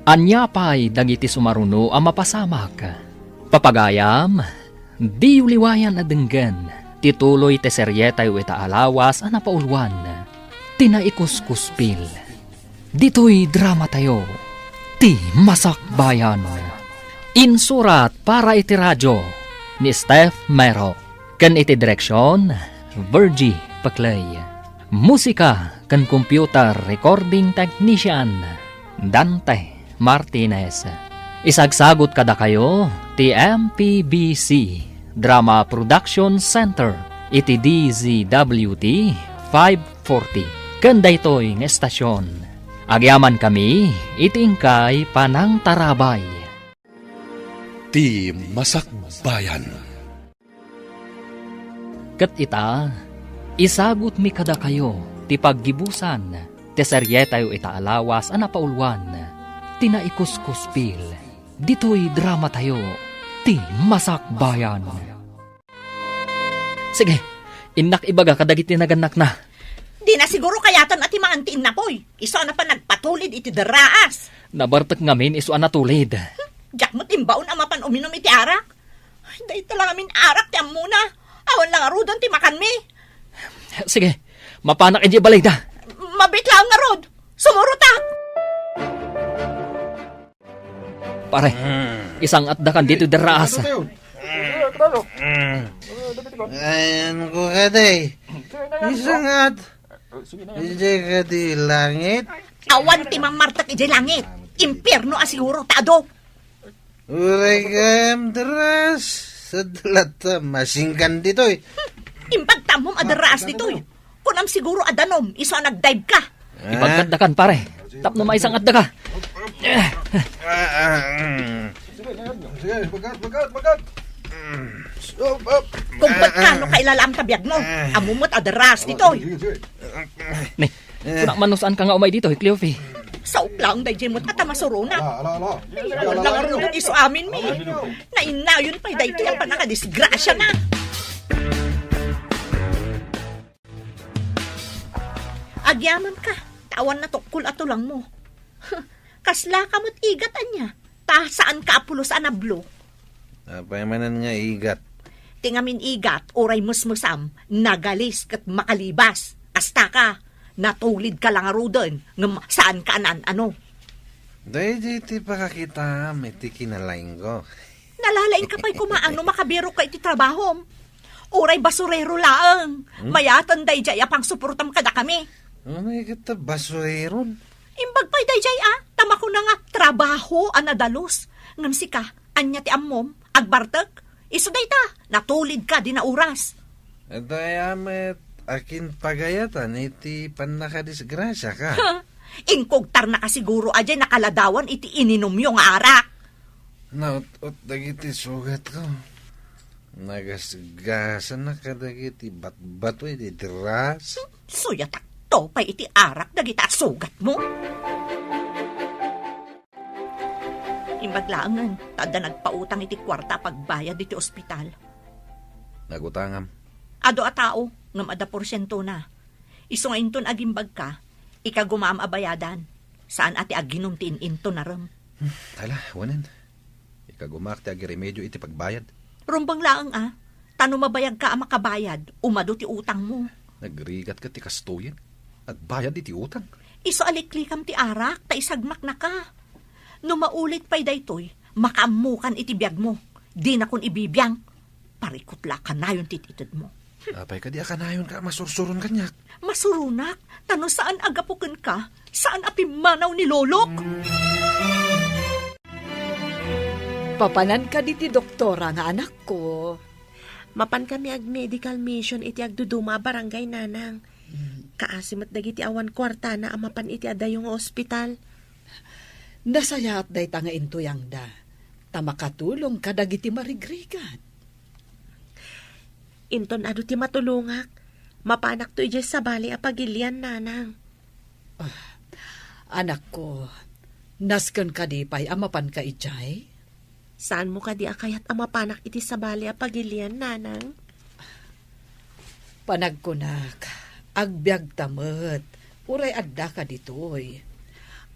Anya pa'y dagiti sumaruno ang mapasamak. Papagayam, di uliwayan na denggan. Tituloy te seryetay ita alawas ang napaulwan. Tinaikuskuspil. Dito'y drama tayo. Ti Masak Bayan. Insurat para iti radyo ni Steph Mero. Kan iti direksyon, Virgie Paclay. Musika kan computer recording technician, Dante Martinez. Isagsagot kada kayo ti MPBC Drama Production Center iti DZWT 540 kanda ito'y ng estasyon. Agyaman kami iti ingkay Panang Tarabay. Ti Masak Bayan. Kat ita, isagot mi kada kayo ti paggibusan ti seryetayo ita alawas ang napaulwan. Tinaikuskuspil. Dito'y drama tayo. Ti Masak Bayan. Sige, inak ibaga kadagiti naganak na. Di na siguro kayaton at imangantiin na poy. Iso na pa nagpatulid iti daraas. Nabartak ngamin iso anatulid. Jakmot imbaon ang mapan uminom iti arak. Ay, dahi talaga min arak ti muna. Awan lang arudon ti makan mi. Sige, mapanak iti balay da. Mabit lang nga rod. Sumurutak. Pare, isang atdakan dito daraas. Ayan ko ka day. Isang at. Hindi ka di langit. Awan ti mamartak iti langit. Impierno asiguro tado. Uray kayam daras. Sa dalata masingkan dito eh. Impagtamom adaras ditoy. Kunam siguro adanom, iso nagdive ka. Ipagkadakan pare. Tapno may isang adda ka. Sige, bagat. Kung ba't kano kailalam kabiyag mo, amumot adaras ditoy. Ni, kunak manusaan ka nga umay dito, Cleofe. Sa uplang dahi mo't at masuruna. Ala. Awan lang arudon iso amin mi. Nainayon pa'y dahi ang panakadisgrasya na. Agyaman ka. Tawan na tukul ato lang mo. Kasla ka mo't igatan niya. Ta saan ka apulos anablo. Apayamanan nga igat. Tingamin igat, oray musmusam, nagalis kat makalibas. Asta ka, natulid ka lang arudon, ngam saan ka anan ano. Dahil di pakakita, may tikinalain ko. Nalalain ka pa'y kumaano makabiro ka iti trabaho. Oray basurero laang. Mayatan day jay apang suportam kada kami. May kita basureron. Imbag pa'y day jay tama ko na nga trabaho anadalos. Ngam si ka, anya ti ammom, agbartek. Iso day ta, natulid ka di na oras. Dayamet, akin pagayatan, iti panakadisgrasya ka. Ingkogtar na ka siguro ajay nakaladawan iti ininom yung arak. Naut-ut dagiti sugat ko. Nagasgasan na kadagiti bat-bato iti dras. Suyatak to pa iti arak dagita sugat mo. Imbaglaangan, tada nagpautang iti kwarta pagbayad iti ospital. Nagutangam. Ado a tao, ngam ada porsyento na. Iso nga inton agimbag ka, ikagumam abayadan. Saan ati aginumtiin into na ram. Tala, wanan. Ikagumak ti agiremedyo iti pagbayad. Rumbang laang tano mabayag ka makabayad, umado ti utang mo. Nagrigat ka ti kastuyin at bayad iti utang. Iso aliklikam ti arak, ta isagmak na ka. No maulit pa'y daytoy, makaamukan iti biyag mo. Di na kun ibibiyang, parikutla ka na yung tititid mo. Apay ka di akanayon ka, masursuron kanyak. Masurunak, tano saan agapukin ka? Saan apimanaw ni Lolok? Papanan ka di ti doktora nga anak ko. Mapan kami ag medical mission iti agduduma barangay nanang. Kaasimat dagiti awan kwarta na amapan iti adayong ospital. Nasayat day tanga intuyang da. Tamakatulong ka dagiti marigrigat. Inton adu ti matulungak. Mapanak to ije sa bali apagilian nanang. Anak ko, nasken ka di pa'y amapan ka ijay? Saan mo ka di akayat amapanak iti sabali a pagilian, nanang? Panagkunak, agbyag tamet, uray adda ka ditoy.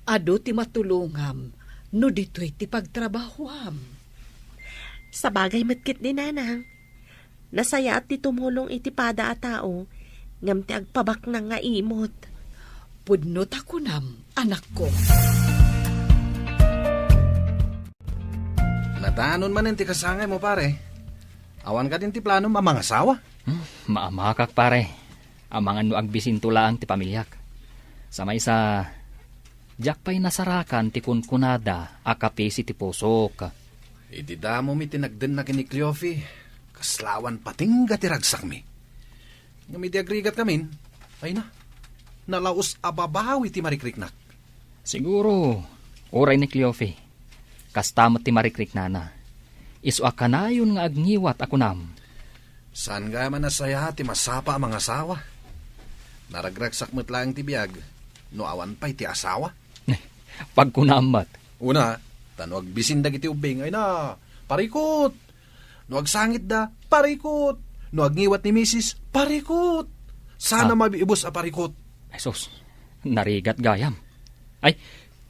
Ado ti matulungam, no ditoy ti pagtrabahuam. Sa bagay matkit ni nanang. Nasaya at ti tumulong iti pada a tao, ngam ti agpabak na nga imot. Pudno takunam, anak ko. Natanon man ti kasangay mo pare. Awan ka din ti plano mamangasawa. Maamakak pare. Amang ano agbisin tulaang ti pamilyak. Samay sa Jack pa'y nasarakan ti kunkunada akapisi ti pusok. Iti damo mi tinagden na kini Cleofi. Kaslawan patingga ti ragsak mi. Ngami di agrigat kamin. Ay na. Nalaos ababawi ti marikriknak. Siguro, oray ni Cleofe. Kastamot ti marikrik nana. Isu akanayon nga agniwat ako nam. Saan nga man nasaya ti masapa ang mga asawa? Naragragsak mo't lang ti biyag. No awan pa'y ti asawa. Pagkunamat. Una, tanuag bisindag iti ubing. Ay na, parikot. No agsangit da, parikot. No agniwat ni misis, parikot. Sana mabiibos a parikot. Ay sus, narigat gayam. Ay,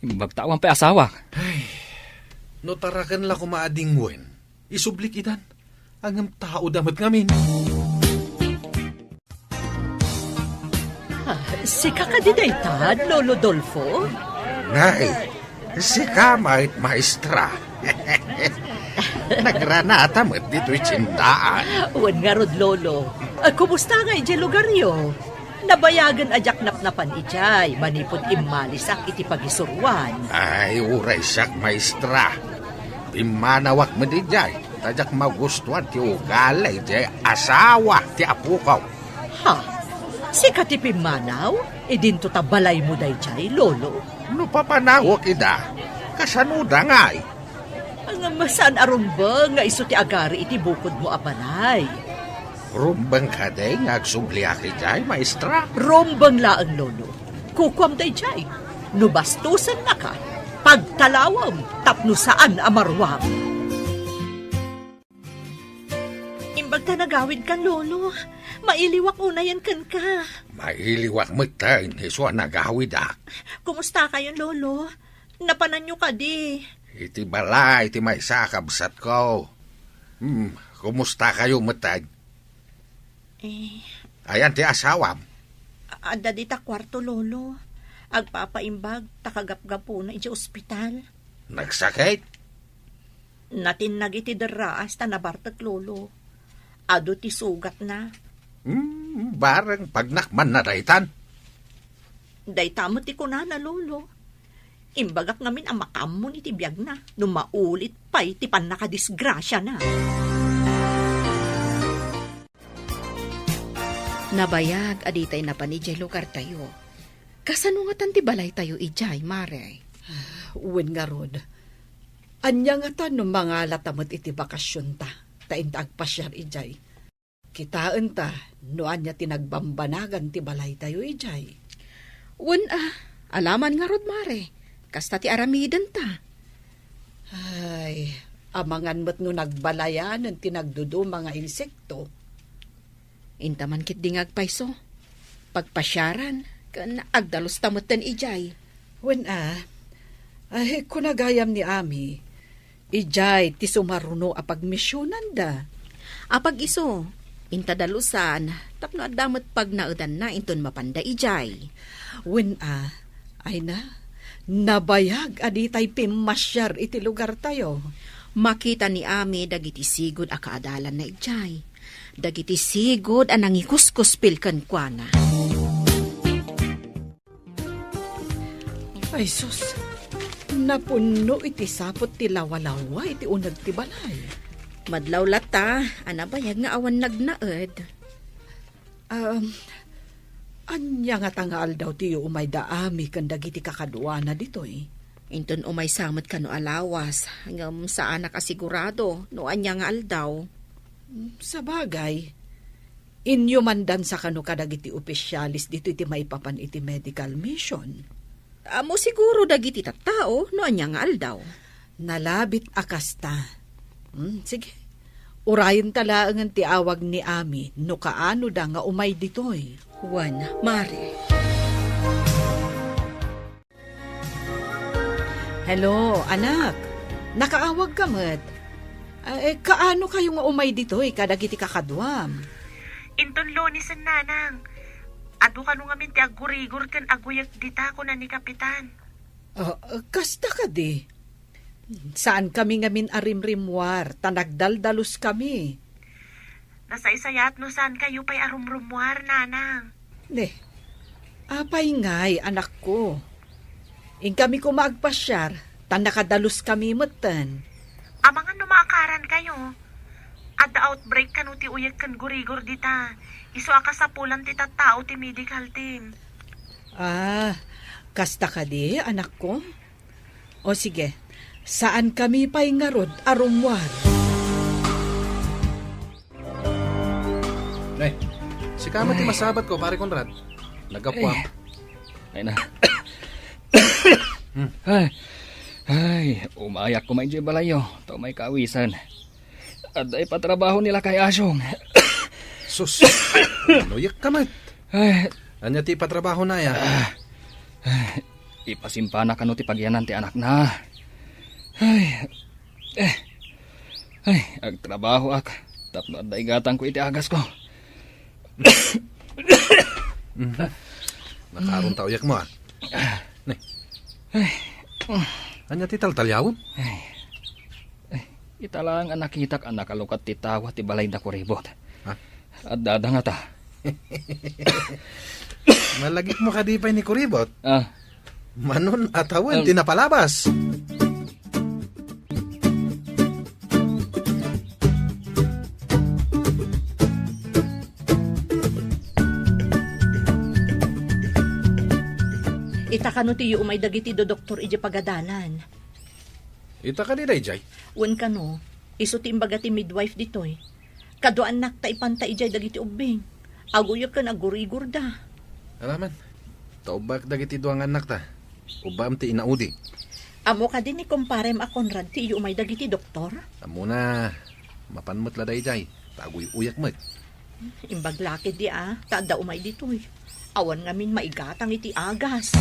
magtawan pa asawa. Ay, no tarakan la kumaadingwen. Isublik idan. Ang tao damat ngamin. Si kakadidaytad, Lolo Dolfo? Nay, si kamait maestra. Nagranata mo't dito'y tsindaan. Uwan nga rod, Lolo. Kumusta nga iti lugaryo? Nabayagan ajak napnapan ijay, manipod imalisak iti pagisuruan. Ay, uray siyak maestra. Pimanawak mo di jay. Tajak magustuhan ti ugalay jay asawa ti apukaw. Ha? Si katipim manaw? Idinto tabalay mo day jay, Lolo? No papanawak ida. Kasanuda nga ay. Ang masan arumba nga iso ti agari iti bukod mo abanay. Rumbang ka day nga agsubliaki jay maestra. Rombang laang, Lolo. Kukwam day jay. Nubastusan na ka. Pagtalawam, tapno saan amarwam. Imbag ka nagawid kan, Lolo. Mailiwak unayan kan ka. Mailiwak mo tayo, iso nagawid ah. Kumusta kayo, Lolo? Napanan nyo ka di. Iti balay, iti may sakabsat ko. Kumusta kayo matay? Ayan ti asawam. Ada di ta kwarto, Lolo. Agpapaimbag, takagap-gapo na iti ospital. Nagsakit? Natinag iti deraas ta nabartat, Lolo. Ado ti sugat na. Barang pagnakman na daytan. Daytamot ti kunana, Lolo. Imbagak ngamin ang makamon iti biyag na. Nung maulit pa'y ti pan nakadisgrasya na. Nabayag aditay na panijay lugar tayo. Kasano nga tan ti balay tayo ijay, Mare? Uwan nga rod. Anya nga ta no mga latamot iti bakasyon ta. Tainta agpasyar ijay. Kitaan ta, no anya tinagbambanagan ti balay tayo ijay. Wen alaman nga rod, Mare. Kasta ti aramidan ta. Ay, amangan mo't no nagbalayan ng tinagdudo mga insekto. Intaman kit dingag payso. Pagpasyaran, kan agdalos tamot tan ijay. Wen ay kunagayam ni Ami. Ijay ti sumaruno apag misyonan da. Apag iso, intadalusan, tapno adamot pag naudan na inton mapanda ijay. Wen ay na, nabayag aditay pimasyar iti lugar tayo. Makita ni Ami dagiti sigod akaadalan na ijay. Dagiti sigod anang ikuskuspil kan kuana. Ay sus, napuno iti sapot ti lawalawa iti unag ti balay. Madlaw lata, anabayag nga awan nagnaed. Anya nga tangal daw tiyo umay daami kan dagiti kakadwana ditoy. Inton umay samot kano alawas, hanggang saan nakasigurado no anya nga aldaw. Sa bagay, inyo mandan sa kano kadagiti opisyalis dito iti maipapan iti medical mission. Amo siguro dagiti tattao no anya nga aldaw. Nalabit akasta. Sige. Urayon talaangan ti awag ni Ami no kaano da nga umay ditoy. Juan, Mari. Hello, anak. Nakaawag ka mat. Kaano kayo nga umay ditoy kadagiti kakadwam? Inton lonisan nanang. Ado ka nung amin ti agurigor kan aguyak dita ko na ni Kapitan. Kasta ka di. Saan kami ngamin arimrimwar, tanagdaldalos kami. Nasa isayat no saan kayo pa'y arumrumwar, nanang. Apay ngay, anak ko. In kami kumagpasyar, tanakadalos kami matan. Amangan numaakaran kayo. Adda outbreak kanu ti uyag kan gurigor dita. Iso aka sa pulan ti tattao ti medical team. Kasta ka di, anak ko? O sige, saan kami pa'y ngarod arumwar? Nay, si Kama ti masabat ko, pare Conrad. Nagapwa. Ay na. Ay, umayak ko may balayo. To may kawisan. At ay patrabaho nila kay Asyong. Sus, nuyak ka mat. Ay, Anya ti patrabaho na ya. ipasimpana ka no ti pagyanan ti anak na. Agtrabaho ak. Tapno at daigatan ko iti agas ko. Nakaroon tao yak mo Nay. Anya ti taltalyawon? Italang ang nakitak ang nakalukat ti tawa ti balay da kuribot. Ha? At dadanga ta. Malagik mo kadipay ni Kuribot. Manon atawan ti napalabas. Ita kano ti umay dagiti do doktor ije pagadalan. Ita ka di dayjay. Wen kano, iso ti imbaga ti midwife ditoy. Kado anak ta ipanta ijay dagiti ubing. Aguyok ka nagurigor da. Alaman, taubak dagiti duang anak ta. Ubam ti inaudi. Amo ka din ni komparem a Conrad ti umay dagiti doktor. Amo na, mapanmot la dayjay. Taguy uyak mat. Imbaglaki di tada umay ditoy. Awan ngamin maigatang iti agas.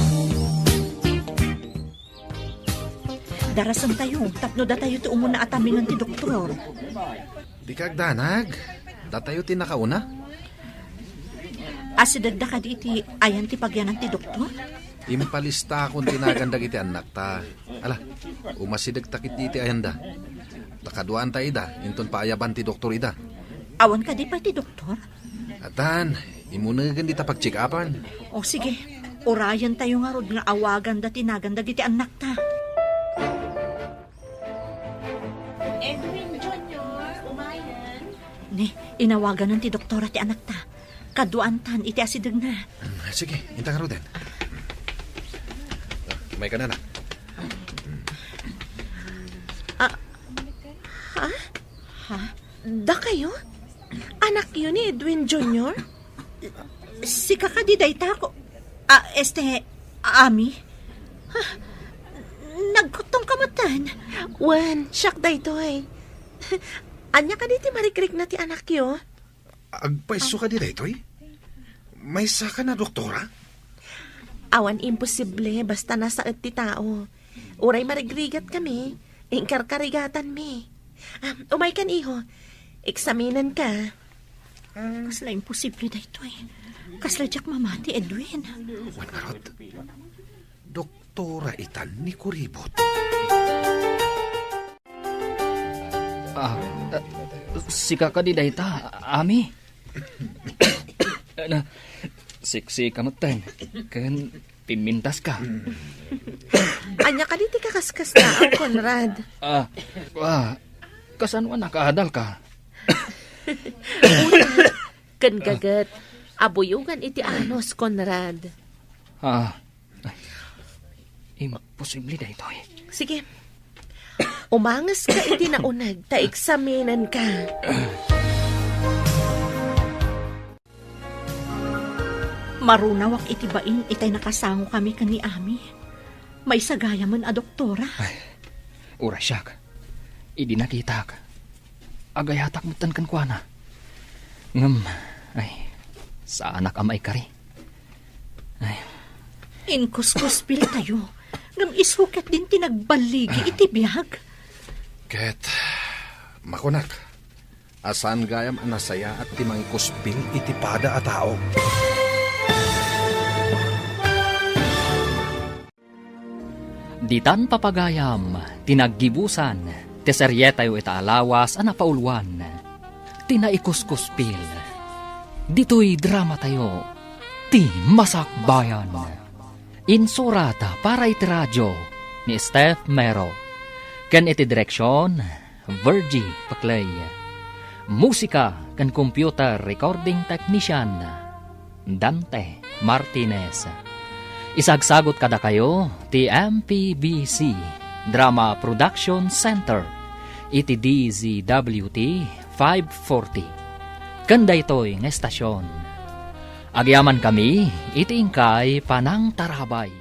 Darasan tayo, tapno da tayo ti umuna atamingan ti doktor. Di kag danag. Datayo ti nakauna. Asidagda ka di iti ayan ti pagyanan ti doktor? Impalista akong tinagandag iti anak ta. Ala, umasidag takit iti ayanda. Takaduan ta ida, inton paayaban ti doktor ida. Awan ka di pa ti doktor? Atan, imunagan di ta pag-check-upan. O sige, orayan tayo nga rod nga awagan da tinagandag iti anak ta. Edwin Jr., umayan. Ni, inawagan ng ti doktora ti anak ta. Kaduantan, iti asidag na. Sige, inta ka ro din. May ka na na. Da kayo? Anak yun ni Edwin Jr.? Si kakadiday ta ko. Ami? Nagkutong kamatan. Wan, siyak da ito eh. Anya ka diti marikrik na ti anak yo? Agpaiso ka di dito eh. May saka na doktora? Awan imposible basta nasa ti tao. Uray marigrigat kami. Ingkarkarigatan mi. Umay kan iho. Eksaminan ka. Kasla imposible da ito eh. Kasla jak mamati Edwin. Wan karot. Doktora itan ni Kuribot. Si kakadiday ta, Ami. Siksi kamatan. Kan pimintas ka. Anya ka diti kakaskas na, Conrad. Kasanwa nakahadal ka. Kan gagat. Abuyugan iti anos, Conrad. Imposible da ito eh. Sige. Umangas ka iti naunag, ta eksaminan ka. Marunawak iti bain, itay nakasango kami kani Ami. May sagaya man a doktora. Uray siya. Idi nakita ka. Agayatak mo tan kan kuana. Ngam, ay, sa anak amay kari. Ay, Inkuskuspil tayo. Ngam isukat din tinagbaligi iti biyag. Ket, makunak. Asan gayam anasaya at timang kuspil iti pada a tao. ditan papagayam, tinaggibusan, teseryetayo itaalawas ana paulwan. Tinaikuskuspil. Dito'y drama tayo. Ti Masakbayan. Insurata para iti radyo ni Steph Mero. Kan iti direksyon, Virgie Paclay. Musika kan computer recording technician, Dante Martinez. Isagsagot kada kayo ti MPBC Drama Production Center iti DZWT 540. Kanda ito'y ng estasyon. Agyaman kami iti ingkay Panang Tarabay.